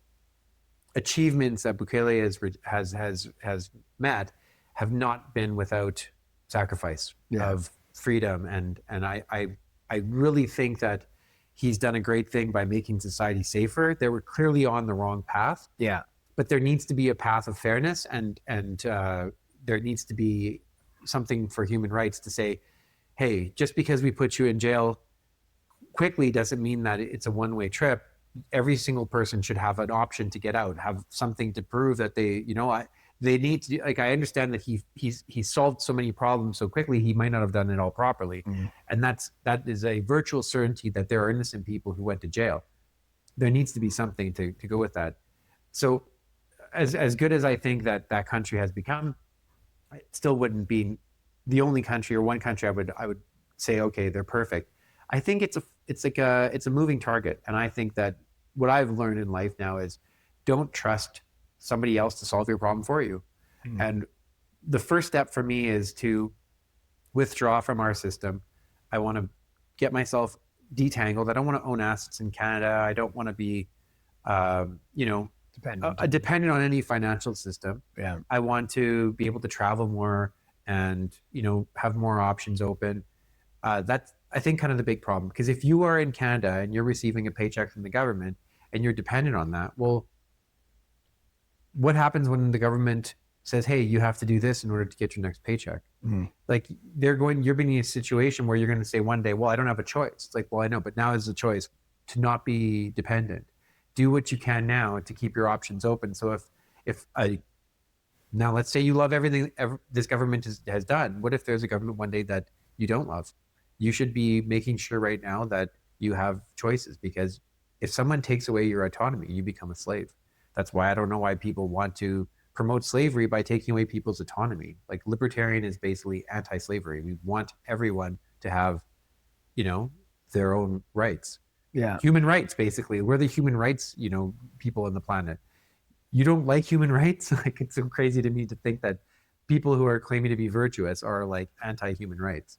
[SPEAKER 2] achievements that Bukele has met have not been without sacrifice of freedom. And I really think that he's done a great thing by making society safer. They were clearly on the wrong path.
[SPEAKER 1] Yeah.
[SPEAKER 2] But there needs to be a path of fairness and there needs to be something for human rights to say, hey, just because we put you in jail quickly doesn't mean that it's a one-way trip. Every single person should have an option to get out, have something to prove that they need to, like, I understand that he solved so many problems so quickly, he might not have done it all properly. And that is a virtual certainty that there are innocent people who went to jail. There needs to be something to go with that. So as good as I think that country has become, it still wouldn't be the only country or one country I would say, okay, they're perfect. I think it's a moving target. And I think that what I've learned in life now is don't trust somebody else to solve your problem for you. And the first step for me is to withdraw from our system. I want to get myself detangled. I don't want to own assets in Canada. I don't want to be, dependent on any financial system.
[SPEAKER 1] Yeah.
[SPEAKER 2] I want to be able to travel more and, have more options open. That's, I think, kind of the big problem. Because if you are in Canada and you're receiving a paycheck from the government and you're dependent on that, well, what happens when the government says, hey, you have to do this in order to get your next paycheck? Like, you're being in a situation where you're going to say one day, well, I don't have a choice. It's like, well, I know, but now is the choice to not be dependent. Do what you can now to keep your options open. So now let's say you love everything this government has done. What if there's a government one day that you don't love? You should be making sure right now that you have choices, because if someone takes away your autonomy, you become a slave. That's why I don't know why people want to promote slavery by taking away people's autonomy. Like, libertarian is basically anti-slavery. We want everyone to have, their own rights.
[SPEAKER 1] Yeah.
[SPEAKER 2] Human rights, basically. We're the human rights, people on the planet. You don't like human rights? Like, it's so crazy to me to think that people who are claiming to be virtuous are like anti-human rights.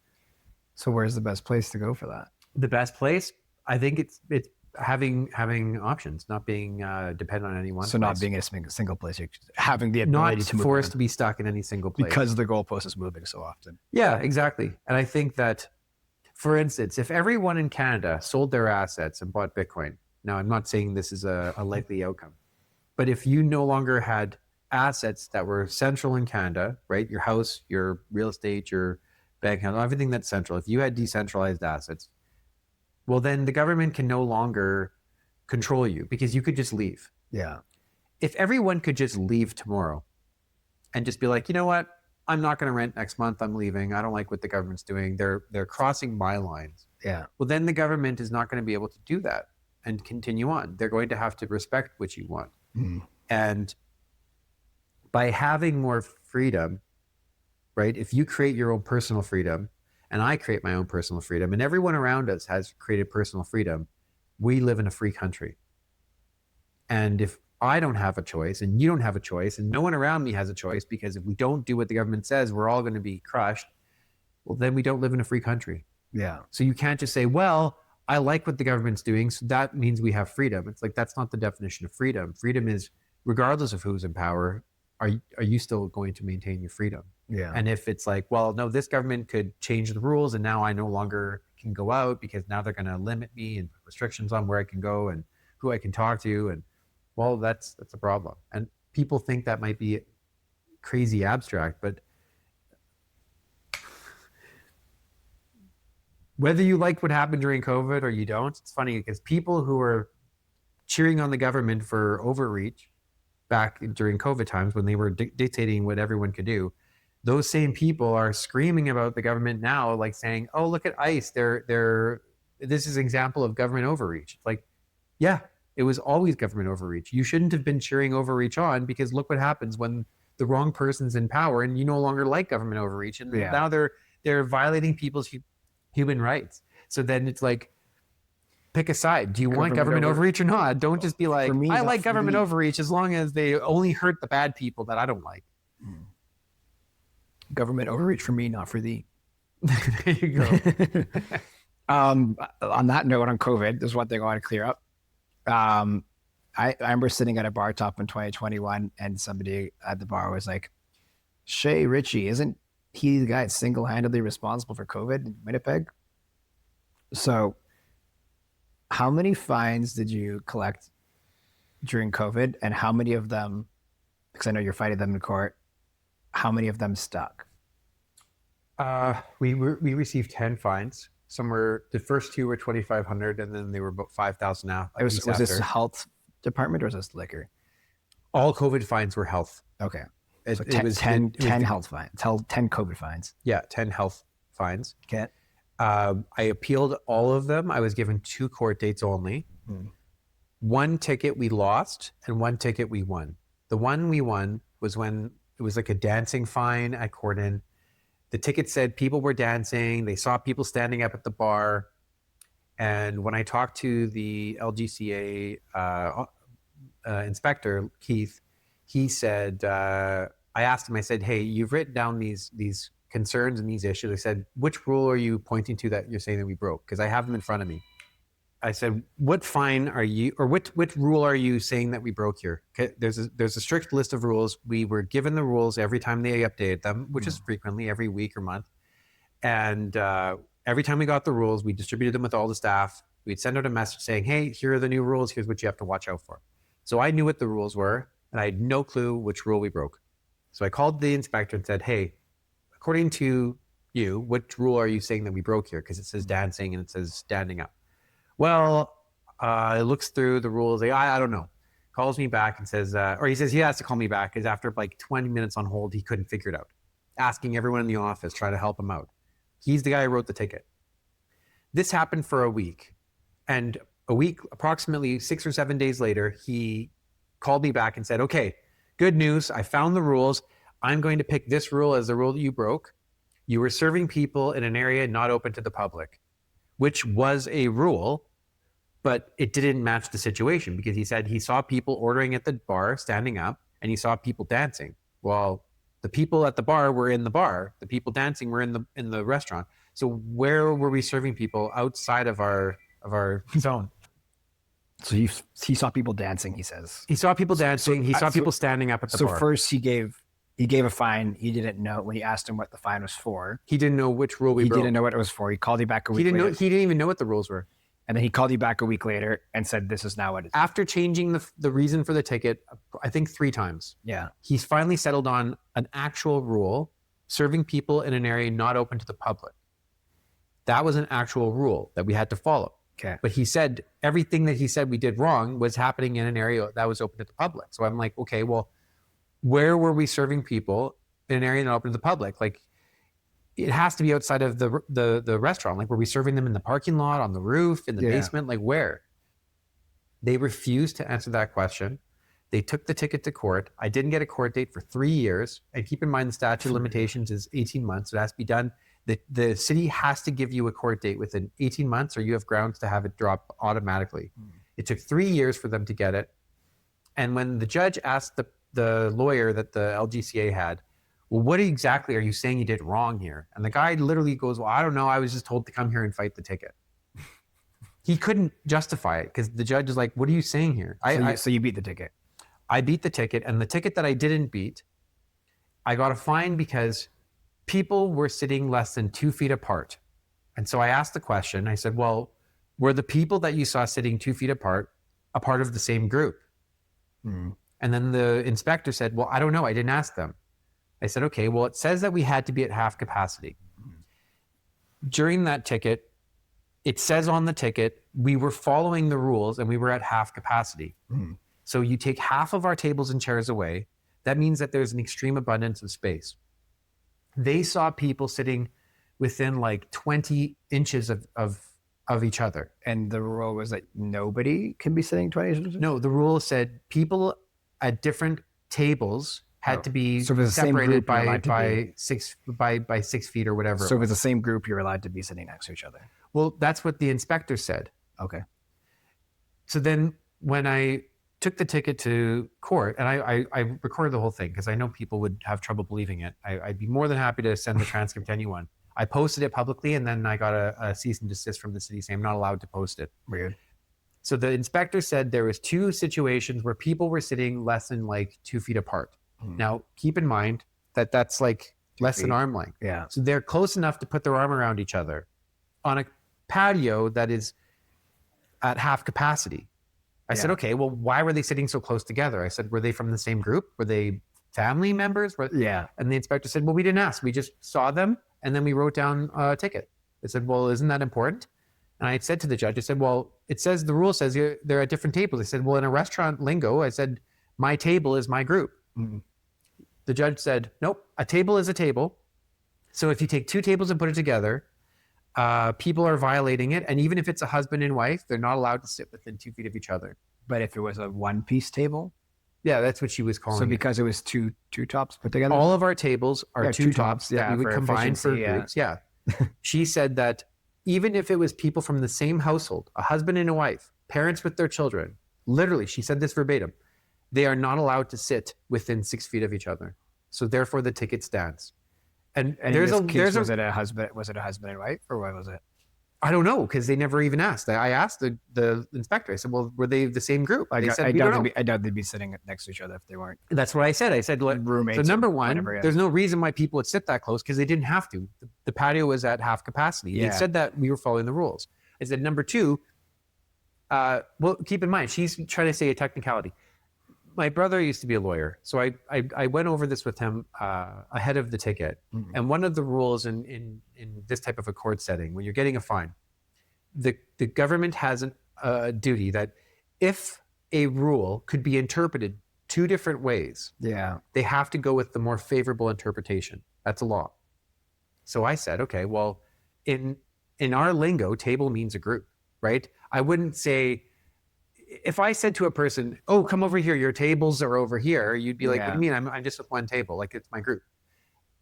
[SPEAKER 1] So where's the best place to go for that?
[SPEAKER 2] The best place, I think it's having options, not being dependent on any one place.
[SPEAKER 1] Not being a single place, you're having the ability to move,
[SPEAKER 2] not forced to be stuck in any single place
[SPEAKER 1] because the goalpost is moving so often.
[SPEAKER 2] Yeah, exactly. And I think that, for instance, if everyone in Canada sold their assets and bought Bitcoin, now I'm not saying this is a likely outcome, But if you no longer had assets that were central in Canada, right? Your house, your real estate, your bank account, everything that's central. If you had decentralized assets, well, then the government can no longer control you because you could just leave.
[SPEAKER 1] Yeah.
[SPEAKER 2] If everyone could just leave tomorrow and just be like, you know what? I'm not going to rent next month. I'm leaving. I don't like what the government's doing. They're crossing my lines.
[SPEAKER 1] Yeah.
[SPEAKER 2] Well, then the government is not going to be able to do that and continue on. They're going to have to respect what you want. And by having more freedom, right? If you create your own personal freedom and I create my own personal freedom and everyone around us has created personal freedom, we live in a free country. And if I don't have a choice and you don't have a choice and no one around me has a choice, because if we don't do what the government says, we're all going to be crushed. Well, then we don't live in a free country.
[SPEAKER 1] Yeah.
[SPEAKER 2] So you can't just say, well, I like what the government's doing, so that means we have freedom. It's like, that's not the definition of freedom. Freedom is, regardless of who's in power, are you still going to maintain your freedom?
[SPEAKER 1] Yeah.
[SPEAKER 2] And if it's like, well, no, this government could change the rules and now I no longer can go out because now they're going to limit me and put restrictions on where I can go and who I can talk to, and well, that's a problem. And people think that might be crazy abstract, but whether you like what happened during COVID or you don't, it's funny because people who were cheering on the government for overreach back during COVID times when they were dictating what everyone could do, those same people are screaming about the government now, like saying, "Oh, look at ICE. This is an example of government overreach." It's like, yeah, it was always government overreach. You shouldn't have been cheering overreach on, because look what happens when the wrong person's in power and you no longer like government overreach, and now they're violating people's human rights. So then it's like, pick a side. Do you want government overreach or not? Don't just be like, I like government overreach as long as they only hurt the bad people that I don't like.
[SPEAKER 1] Government overreach for me, not for thee.
[SPEAKER 2] There you go.
[SPEAKER 1] On that note, on COVID, there's one thing I want to clear up. I remember sitting at a bar top in 2021 and somebody at the bar was like, Shea Ritchie, isn't he the guy that's single-handedly responsible for COVID in Winnipeg? So how many fines did you collect during COVID, and how many of them, because I know you're fighting them in court, how many of them stuck?
[SPEAKER 2] We received 10 fines. Some were, the first two were 2,500, and then they were about 5,000 now.
[SPEAKER 1] Was this health department or was this liquor?
[SPEAKER 2] All COVID fines were health.
[SPEAKER 1] Okay.
[SPEAKER 2] It,
[SPEAKER 1] So
[SPEAKER 2] it was
[SPEAKER 1] 10
[SPEAKER 2] it was-
[SPEAKER 1] health fines, 10 COVID fines.
[SPEAKER 2] Yeah, 10 health fines.
[SPEAKER 1] Okay.
[SPEAKER 2] I appealed all of them. I was given 2 court dates only. One ticket we lost and one ticket we won. The one we won was when it was like a dancing fine at Corden. The ticket said people were dancing. They saw people standing up at the bar. And when I talked to the LGCA inspector, Keith, he said, I asked him, I said, hey, you've written down these concerns and these issues. I said, which rule are you pointing to that you're saying that we broke? Because I have them in front of me. I said, what fine are you, or which rule are you saying that we broke here? Okay, there's a strict list of rules. We were given the rules every time they updated them, which is frequently, every week or month. And every time we got the rules, we distributed them with all the staff. We'd send out a message saying, hey, here are the new rules. Here's what you have to watch out for. So I knew what the rules were, and I had no clue which rule we broke. So I called the inspector and said, hey, according to you, which rule are you saying that we broke here? Because it says dancing and it says standing up. Well, it looks through the rules. I don't know. Calls me back and says, or he says he has to call me back because after like 20 minutes on hold, he couldn't figure it out. Asking everyone in the office, try to help him out. He's the guy who wrote the ticket. This happened for a week. And a week, approximately 6 or 7 days later, he called me back and said, okay, good news. I found the rules. I'm going to pick this rule as the rule that you broke. You were serving people in an area not open to the public, which was a rule, but it didn't match the situation because he said he saw people ordering at the bar, standing up, and he saw people dancing. Well, the people at the bar were in the bar. The people dancing were in the restaurant. So where were we serving people outside of our zone?
[SPEAKER 1] So he saw people dancing, he says.
[SPEAKER 2] He saw people dancing. He saw people standing up at the bar.
[SPEAKER 1] So first he gave a fine. He didn't know, when he asked him what the fine was for.
[SPEAKER 2] He didn't know which rule we broke.
[SPEAKER 1] He didn't know what it was for. He called you back a week later.
[SPEAKER 2] He didn't even know what the rules were.
[SPEAKER 1] And then he called you back a week later and said, this is now what it's.
[SPEAKER 2] After changing the reason for the ticket, I think 3 times,
[SPEAKER 1] Yeah.
[SPEAKER 2] he's finally settled on an actual rule: serving people in an area not open to the public. That was an actual rule that we had to follow.
[SPEAKER 1] Okay.
[SPEAKER 2] But he said everything that he said we did wrong was happening in an area that was open to the public. So I'm like, okay, well, where were we serving people in an area not open to the public? Like, it has to be outside of the restaurant. Like, were we serving them in the parking lot, on the roof, in the basement? Like, where? They refused to answer that question. They took the ticket to court. I didn't get a court date for 3 years. And keep in mind, the statute of limitations is 18 months. It has to be done. The city has to give you a court date within 18 months, or you have grounds to have it drop automatically. It took 3 years for them to get it. And when the judge asked the lawyer that the LGCA had, well, what exactly are you saying you did wrong here? And the guy literally goes, well, I don't know. I was just told to come here and fight the ticket. He couldn't justify it because the judge is like, what are you saying here?
[SPEAKER 1] So you beat the ticket.
[SPEAKER 2] I beat the ticket, and the ticket that I didn't beat, I got a fine because people were sitting less than 2 feet apart. And so I asked the question, I said, well, were the people that you saw sitting 2 feet apart a part of the same group? And then the inspector said, well, I don't know. I didn't ask them. I said, okay, well, it says that we had to be at half capacity. During that ticket, it says on the ticket, we were following the rules and we were at half capacity. So you take half of our tables and chairs away. That means that there's an extreme abundance of space. They saw people sitting within like 20 inches of each other.
[SPEAKER 1] And the rule was that nobody can be sitting 20 inches?
[SPEAKER 2] No, the rule said people at different tables had to be separated by 6 feet or whatever.
[SPEAKER 1] So if it's the same group, you're allowed to be sitting next to each other.
[SPEAKER 2] Well, that's what the inspector said.
[SPEAKER 1] Okay.
[SPEAKER 2] So then when I took the ticket to court, and I recorded the whole thing because I know people would have trouble believing it. I'd be more than happy to send the transcript to anyone. I posted it publicly, and then I got a cease and desist from the city saying I'm not allowed to post it.
[SPEAKER 1] Weird.
[SPEAKER 2] So the inspector said there was 2 situations where people were sitting less than like 2 feet apart. Now, keep in mind that that's like less than arm length.
[SPEAKER 1] Yeah.
[SPEAKER 2] So they're close enough to put their arm around each other on a patio that is at half capacity. I said, okay, well, why were they sitting so close together? I said, were they from the same group? Were they family members?
[SPEAKER 1] Yeah.
[SPEAKER 2] And the inspector said, well, we didn't ask. We just saw them, and then we wrote down a ticket. I said, well, isn't that important? And I said to the judge, I said, well, it says, the rule says they're at different tables. I said, well, in a restaurant lingo, I said, my table is my group. The judge said, nope, a table is a table. So if you take 2 tables and put it together, people are violating it. And even if it's a husband and wife, they're not allowed to sit within 2 feet of each other.
[SPEAKER 1] But if it was a one-piece table?
[SPEAKER 2] Yeah, that's what she was calling
[SPEAKER 1] So
[SPEAKER 2] it.
[SPEAKER 1] because it was two tops put together?
[SPEAKER 2] All of our tables are 2 tops that we would
[SPEAKER 1] for
[SPEAKER 2] combine for groups. Yeah. She said that even if it was people from the same household, a husband and a wife, parents with their children, literally, she said this verbatim, they are not allowed to sit within 6 feet of each other. So therefore the ticket stands. And
[SPEAKER 1] was it a husband and wife, or what was it?
[SPEAKER 2] I don't know, because they never even asked. I asked the inspector. I said, well, were they the same group?
[SPEAKER 1] I doubt they'd be sitting next to each other if they weren't.
[SPEAKER 2] That's what I said. I said,
[SPEAKER 1] roommates.
[SPEAKER 2] So number one,
[SPEAKER 1] whatever, yeah.
[SPEAKER 2] There's no reason why people would sit that close because they didn't have to. The patio was at half capacity.
[SPEAKER 1] Yeah.
[SPEAKER 2] They said that we were following the rules. I said, number 2, well, keep in mind, she's trying to say a technicality. My brother used to be a lawyer, so I went over this with him ahead of the ticket. And one of the rules in this type of a court setting, when you're getting a fine, the government has a duty that if a rule could be interpreted 2 different ways, they have to go with the more favorable interpretation. That's a law. So I said, okay, well, in our lingo, table means a group, right? I wouldn't say, if I said to a person, oh, come over here, your tables are over here, you'd be like, what do you mean? I'm just with one table, like it's my group.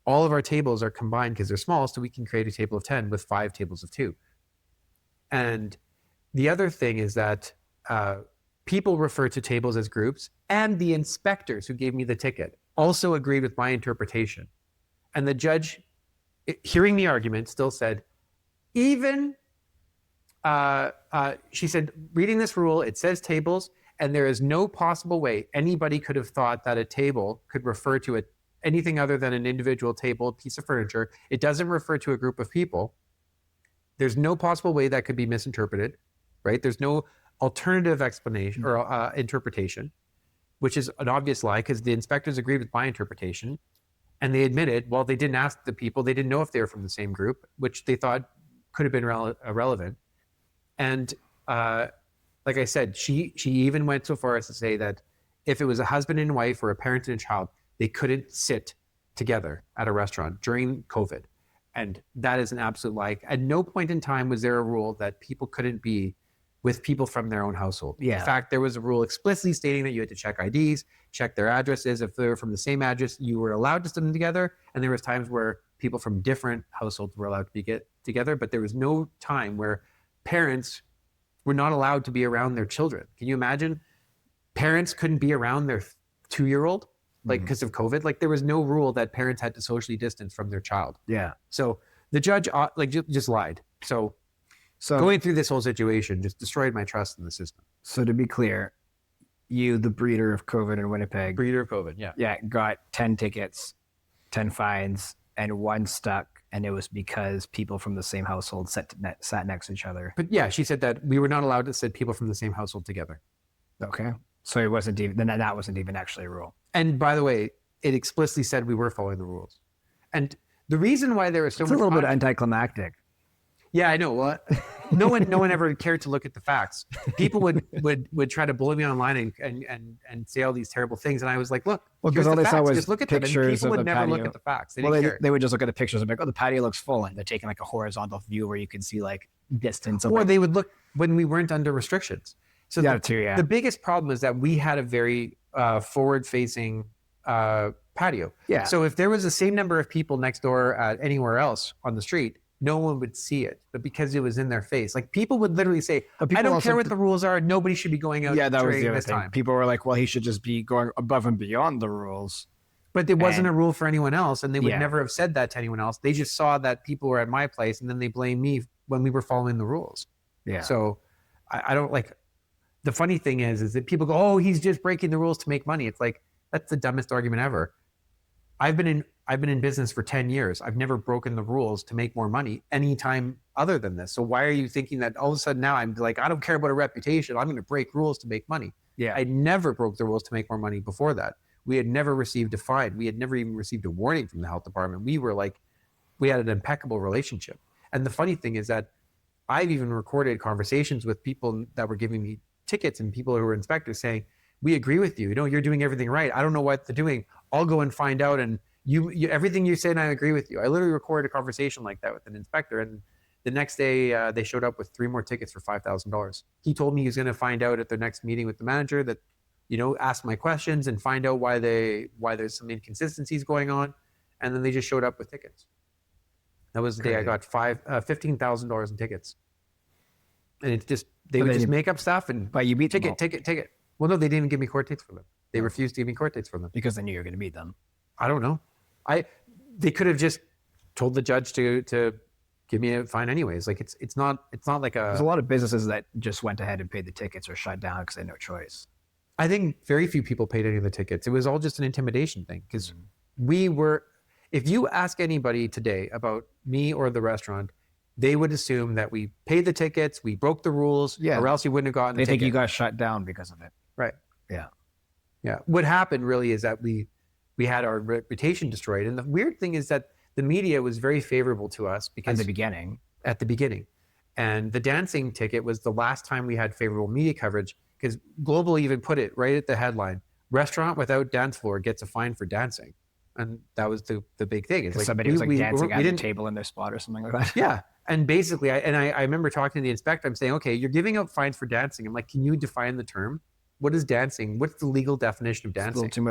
[SPEAKER 2] All of our tables are combined because they're small, so we can create a table of 10 with 5 tables of 2. And the other thing is that people refer to tables as groups, and the inspectors who gave me the ticket also agreed with my interpretation. And the judge, hearing the argument, still said, even she said, reading this rule, it says tables, and there is no possible way anybody could have thought that a table could refer to anything other than an individual table, a piece of furniture. It doesn't refer to a group of people. There's no possible way that could be misinterpreted. right? There's no alternative explanation or interpretation, which is an obvious lie because the inspectors agreed with my interpretation. And they admitted, well, they didn't ask the people. They didn't know if they were from the same group, which they thought could have been irrelevant. And like I said, she even went so far as to say that if it was a husband and wife or a parent and a child, they couldn't sit together at a restaurant during COVID. And that is an absolute lie. At no point in time was there a rule that people couldn't be with people from their own household.
[SPEAKER 1] Yeah.
[SPEAKER 2] In fact, there was a rule explicitly stating that you had to check IDs, check their addresses. If they were from the same address, you were allowed to sit them together. And there was times where people from different households were allowed to be get together, but there was no time where parents were not allowed to be around their children. Can you imagine? Parents couldn't be around their 2-year-old, like because of COVID. Like there was no rule that parents had to socially distance from their child.
[SPEAKER 1] Yeah.
[SPEAKER 2] So the judge just lied. So going through this whole situation just destroyed my trust in the system.
[SPEAKER 1] So to be clear, you, the breeder of COVID in Winnipeg, got 10 tickets, 10 fines, and 1 stuck. And it was because people from the same household sat next to each other.
[SPEAKER 2] But yeah, she said that we were not allowed to sit people from the same household together.
[SPEAKER 1] Okay. So it wasn't even, then that wasn't even actually a rule.
[SPEAKER 2] And by the way, it explicitly said we were following the rules. And the reason why there was so
[SPEAKER 1] much,
[SPEAKER 2] it's
[SPEAKER 1] a little bit anticlimactic.
[SPEAKER 2] Yeah, I know. Well, no one ever cared to look at the facts. People would try to bully me online and say all these terrible things, and I was like, look,
[SPEAKER 1] well, because all they saw was
[SPEAKER 2] just look at
[SPEAKER 1] pictures
[SPEAKER 2] them. And people
[SPEAKER 1] of
[SPEAKER 2] would
[SPEAKER 1] the
[SPEAKER 2] never
[SPEAKER 1] patio.
[SPEAKER 2] look at the facts. They
[SPEAKER 1] would just look at the pictures and be like, oh, the patio looks full, and they're taking like a horizontal view where you can see like distance.
[SPEAKER 2] Or they would look when we weren't under restrictions. So the biggest problem is that we had a very forward-facing patio.
[SPEAKER 1] Yeah.
[SPEAKER 2] So if there was the same number of people next door at anywhere else on the street, no one would see it, but because it was in their face, like people would literally say, "I don't care what the rules are. Nobody should be going out."
[SPEAKER 1] Yeah, that was the other
[SPEAKER 2] this
[SPEAKER 1] thing.
[SPEAKER 2] time.
[SPEAKER 1] People were like, "Well, he should just be going above and beyond the rules."
[SPEAKER 2] But there wasn't a rule for anyone else, and they would never have said that to anyone else. They just saw that people were at my place, and then they blamed me when we were following the rules.
[SPEAKER 1] Yeah.
[SPEAKER 2] So I don't like. The funny thing is that people go, "Oh, he's just breaking the rules to make money." It's like that's the dumbest argument ever. I've been in business for 10 years. I've never broken the rules to make more money anytime other than this. So why are you thinking that all of a sudden now I'm like, I don't care about a reputation. I'm going to break rules to make money.
[SPEAKER 1] Yeah.
[SPEAKER 2] I never broke the rules to make more money before that. We had never received a fine. We had never even received a warning from the health department. We had an impeccable relationship. And the funny thing is that I've even recorded conversations with people that were giving me tickets and people who were inspectors saying, we agree with you. You know, you're doing everything right. I don't know what they're doing. I'll go and find out. And you everything you say, and I agree with you. I literally recorded a conversation like that with an inspector. And the next day, they showed up with 3 more tickets for $5,000. He told me he was going to find out at their next meeting with the manager that, ask my questions and find out why there's some inconsistencies going on. And then they just showed up with tickets. That was the day I got $15,000 in tickets. And it's just, they would just make up stuff and
[SPEAKER 1] but you beat
[SPEAKER 2] ticket. Well, no, they didn't even give me court dates for them. They refused to give me court dates for them.
[SPEAKER 1] Because they knew you were going to beat them.
[SPEAKER 2] I don't know. They could have just told the judge to give me a fine anyways. Like it's not like
[SPEAKER 1] There's a lot of businesses that just went ahead and paid the tickets or shut down because they had no choice.
[SPEAKER 2] I think very few people paid any of the tickets. It was all just an intimidation thing because if you ask anybody today about me or the restaurant, they would assume that we paid the tickets, we broke the rules, or else you wouldn't have gotten the ticket.
[SPEAKER 1] They think you got shut down because of it.
[SPEAKER 2] Right.
[SPEAKER 1] Yeah.
[SPEAKER 2] Yeah. What happened really is that we had our reputation destroyed. And the weird thing is that the media was very favorable to us because
[SPEAKER 1] at the beginning.
[SPEAKER 2] And the dancing ticket was the last time we had favorable media coverage because Global even put it right at the headline, restaurant without dance floor gets a fine for dancing. And that was the big thing. It's like
[SPEAKER 1] somebody was like dancing at the table in their spot or something like that.
[SPEAKER 2] Yeah. And basically, I remember talking to the inspector. I'm saying, okay, you're giving out fines for dancing. I'm like, can you define the term? What is dancing? What's the legal definition of dancing?
[SPEAKER 1] It's a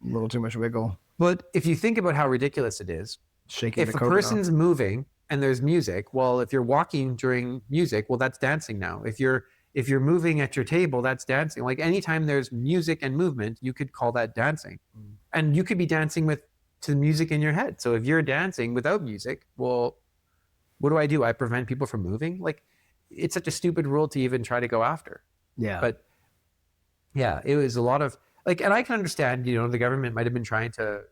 [SPEAKER 1] little too much wiggle.
[SPEAKER 2] But if you think about how ridiculous it is, if a person's moving and there's music, well, if you're walking during music, well, that's dancing now. If you're moving at your table, that's dancing. Like anytime there's music and movement, you could call that dancing. And you could be dancing to music in your head. So if you're dancing without music, well, what do? I prevent people from moving? Like, it's such a stupid rule to even try to go after.
[SPEAKER 1] Yeah.
[SPEAKER 2] But yeah, it was a lot of and I can understand, the government might have been trying to,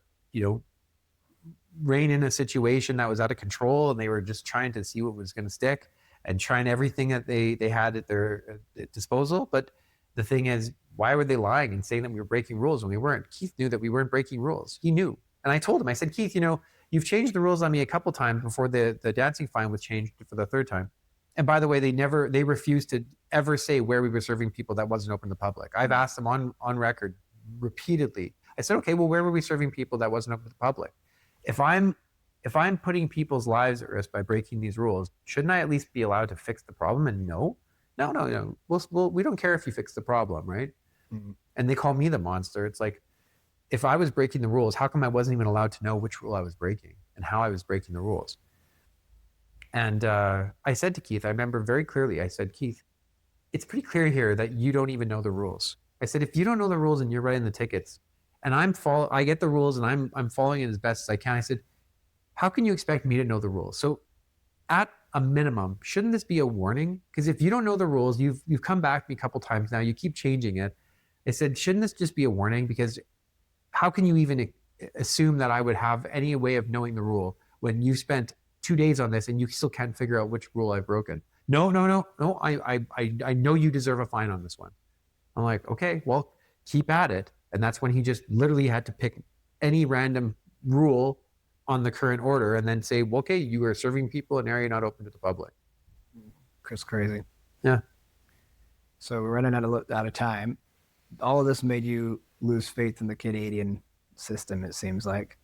[SPEAKER 2] rein in a situation that was out of control and they were just trying to see what was going to stick. and trying everything that they had at their disposal. But the thing is, why were they lying and saying that we were breaking rules when we weren't? Keith knew that we weren't breaking rules. He knew. And I told him, I said, Keith, you've changed the rules on me a couple times before the dancing fine was changed for the third time. And by the way, they refused to ever say where we were serving people that wasn't open to the public. I've asked them on record repeatedly. I said, okay, well, where were we serving people that wasn't open to the public? If I'm putting people's lives at risk by breaking these rules, shouldn't I at least be allowed to fix the problem? And no. We don't care if you fix the problem, right? Mm-hmm. And they call me the monster. It's like, if I was breaking the rules, how come I wasn't even allowed to know which rule I was breaking and how I was breaking the rules? And I said to Keith, I remember very clearly, I said, Keith, it's pretty clear here that you don't even know the rules. I said, if you don't know the rules and you're writing the tickets, and I get the rules and I'm following it as best as I can. I said, how can you expect me to know the rules? So at a minimum, shouldn't this be a warning? Because if you don't know the rules, you've come back to me a couple times now, you keep changing it. I said, shouldn't this just be a warning? Because how can you even assume that I would have any way of knowing the rule when you spent 2 days on this and you still can't figure out which rule I've broken? No. I know you deserve a fine on this one. I'm like, okay, well, keep at it. And that's when he just literally had to pick any random rule on the current order and then say, well, okay, you are serving people in an area not open to the public.
[SPEAKER 1] Chris, crazy.
[SPEAKER 2] Yeah.
[SPEAKER 1] So we're running out of time. All of this made you lose faith in the Canadian system, it seems like.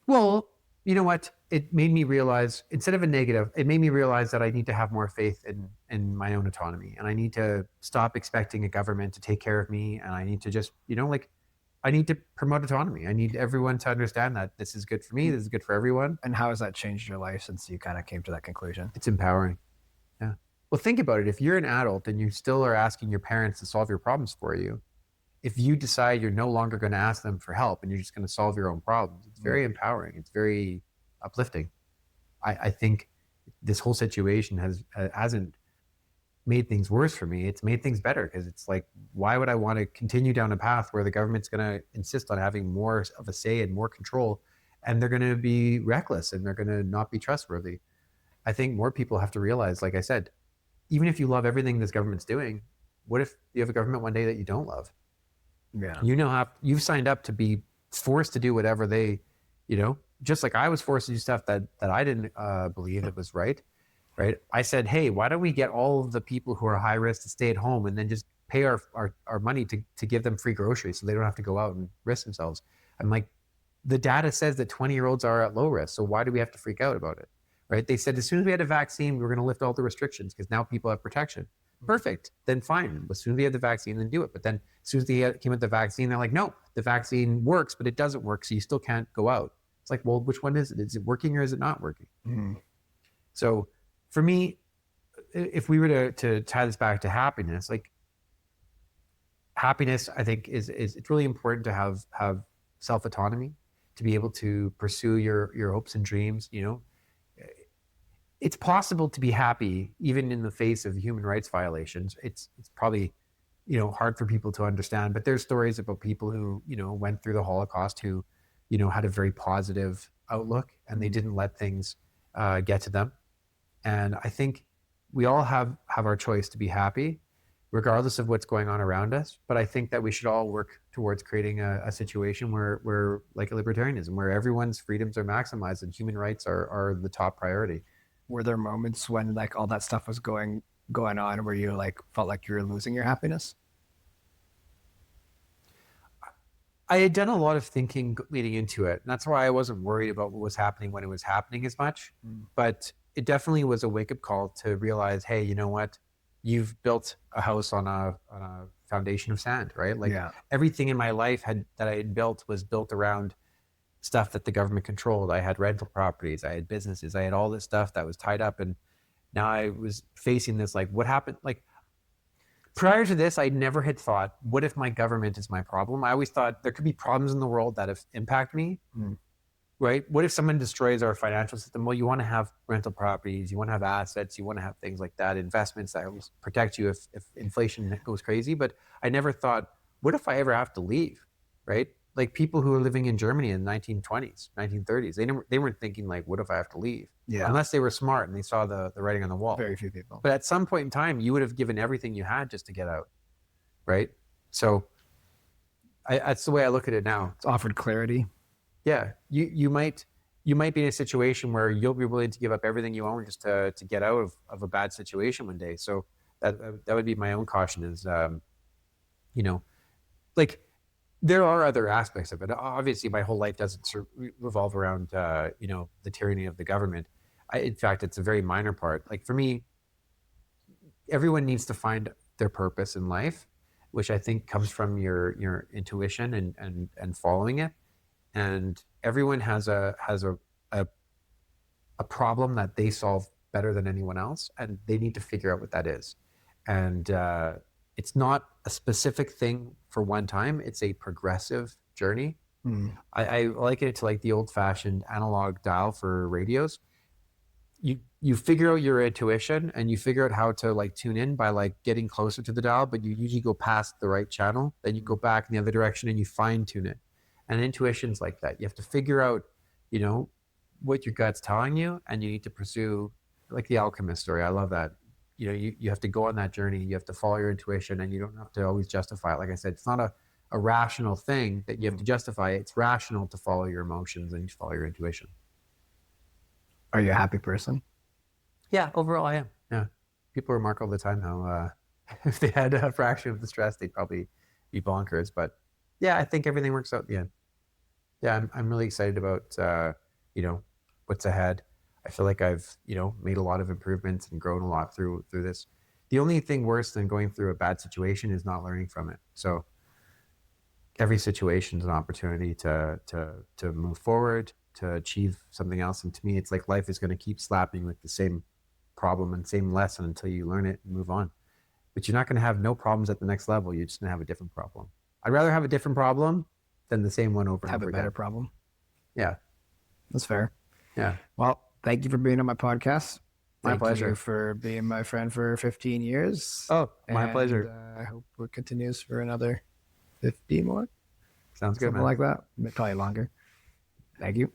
[SPEAKER 2] Well, you know what? It made me realize, instead of a negative, it made me realize that I need to have more faith in my own autonomy. And I need to stop expecting a government to take care of me. And I need to just, I need to promote autonomy. I need everyone to understand that this is good for me. This is good for everyone.
[SPEAKER 1] And how has that changed your life since you kind of came to that conclusion?
[SPEAKER 2] It's empowering. Yeah. Well, think about it. If you're an adult and you still are asking your parents to solve your problems for you, if you decide you're no longer going to ask them for help and you're just going to solve your own problems, it's very empowering. It's very uplifting. I think this whole situation hasn't made things worse for me. It's made things better, because it's like, why would I want to continue down a path where the government's going to insist on having more of a say and more control, and they're going to be reckless and they're going to not be trustworthy? I think more people have to realize, like I said, even if you love everything this government's doing, what if you have a government one day that you don't love?
[SPEAKER 1] Yeah.
[SPEAKER 2] You've signed up to be forced to do whatever they, just like I was forced to do stuff that I didn't believe it was right. I said, hey, why don't we get all of the people who are high risk to stay at home and then just pay our money to give them free groceries so they don't have to go out and risk themselves? I'm like, the data says that 20-year-olds are at low risk. So why do we have to freak out about it? Right? They said as soon as we had a vaccine, we were going to lift all the restrictions because now people have protection. Perfect. Then fine. As soon as we have the vaccine, then do it. But then as soon as they came with the vaccine, they're like, no, the vaccine works, but it doesn't work. So you still can't go out. It's like, well, which one is it? Is it working or is it not working? Mm-hmm. So for me, if we were to tie this back to happiness, like happiness, I think is it's really important to have self-autonomy, to be able to pursue your hopes and dreams. It's possible to be happy even in the face of human rights violations. It's probably, hard for people to understand, but there's stories about people who, went through the Holocaust who, had a very positive outlook and they didn't let things get to them. And I think we all have our choice to be happy, regardless of what's going on around us. But I think that we should all work towards creating a situation where like a libertarianism, where everyone's freedoms are maximized and human rights are the top priority.
[SPEAKER 1] Were there moments when like all that stuff was going on where you like felt like you were losing your happiness?
[SPEAKER 2] I had done a lot of thinking leading into it. And that's why I wasn't worried about what was happening when it was happening as much. But it definitely was a wake-up call to realize, hey, you know what? You've built a house on a foundation of sand, right? Like everything in my life that I had built was built around stuff that the government controlled. I had rental properties, I had businesses, I had all this stuff that was tied up. And now I was facing this, like, what happened? Like prior to this, I never had thought, what if my government is my problem? I always thought there could be problems in the world that have impact me, right? What if someone destroys our financial system? Well, you want to have rental properties, you want to have assets, you want to have things like that, investments that will protect you if inflation goes crazy. But I never thought, what if I ever have to leave, right? like people who were living in Germany in the 1920s, 1930s, they weren't thinking like, what if I have to leave?
[SPEAKER 1] Yeah.
[SPEAKER 2] Unless they were smart and they saw the writing on the wall.
[SPEAKER 1] Very few people.
[SPEAKER 2] But at some point in time, you would have given everything you had just to get out, right? So that's the way I look at it now.
[SPEAKER 1] It's offered clarity.
[SPEAKER 2] Yeah, you might be in a situation where you'll be willing to give up everything you own just to get out of a bad situation one day. So that would be my own caution is, you know, like there are other aspects of it. Obviously, my whole life doesn't revolve around, you know, the tyranny of the government. In fact, it's a very minor part. Like for me, everyone needs to find their purpose in life, which I think comes from your intuition and following it. And everyone has a problem that they solve better than anyone else, and they need to figure out what that is. And it's not a specific thing for one time. It's a progressive journey. I liken it to like the old-fashioned analog dial for radios. You figure out your intuition and you figure out how to like tune in by like getting closer to the dial, but you usually go past the right channel. Then you go back in the other direction and you fine tune it. And intuition's like that. You have to figure out, you know, what your gut's telling you, and you need to pursue, like the alchemist story. I love that. You know, you have to go on that journey. You have to follow your intuition, and you don't have to always justify it. Like I said, it's not a rational thing that you have to justify. It's rational to follow your emotions and to follow your intuition.
[SPEAKER 1] Are you a happy person?
[SPEAKER 2] Yeah, overall I am. Yeah. People remark all the time how if they had a fraction of the stress, they'd probably be bonkers. But yeah, I think everything works out in the end. Yeah, I'm really excited about you know, what's ahead. I feel like I've, you know, made a lot of improvements and grown a lot through this. The only thing worse than going through a bad situation is not learning from it. So every situation is an opportunity to move forward, to achieve something else. And to me, it's like life is going to keep slapping with the same problem and same lesson until you learn it and move on. But you're not going to have no problems at the next level. You're just going to have a different problem. I'd rather have a different problem than the same one over and over again.
[SPEAKER 1] Have a better problem.
[SPEAKER 2] Yeah.
[SPEAKER 1] That's fair.
[SPEAKER 2] Yeah.
[SPEAKER 1] Well, thank you for being on my podcast.
[SPEAKER 2] My pleasure.
[SPEAKER 1] Thank you for being my friend for 15 years.
[SPEAKER 2] Oh, my pleasure.
[SPEAKER 1] I hope it continues for another 50 more.
[SPEAKER 2] Sounds good,
[SPEAKER 1] Something
[SPEAKER 2] man.
[SPEAKER 1] like that. Probably longer. Thank you.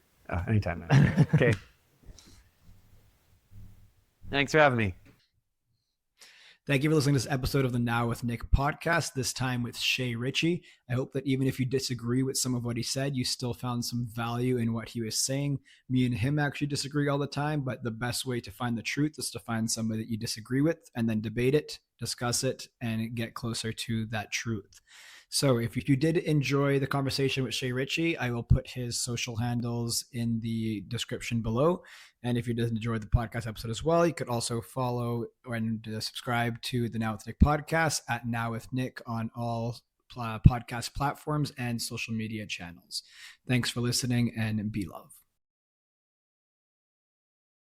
[SPEAKER 2] Anytime, man. Okay. Thanks for having me.
[SPEAKER 1] Thank you for listening to this episode of the Now with Nick podcast, this time with Shea Ritchie. I hope that even if you disagree with some of what he said, you still found some value in what he was saying. Me and him actually disagree all the time, but the best way to find the truth is to find somebody that you disagree with and then debate it, discuss it, and get closer to that truth. So if you did enjoy the conversation with Shea Ritchie, I will put his social handles in the description below. And if you did enjoy the podcast episode as well, you could also follow and subscribe to the Now with Nick podcast at Now with Nick on all podcast platforms and social media channels. Thanks for listening, and be loved.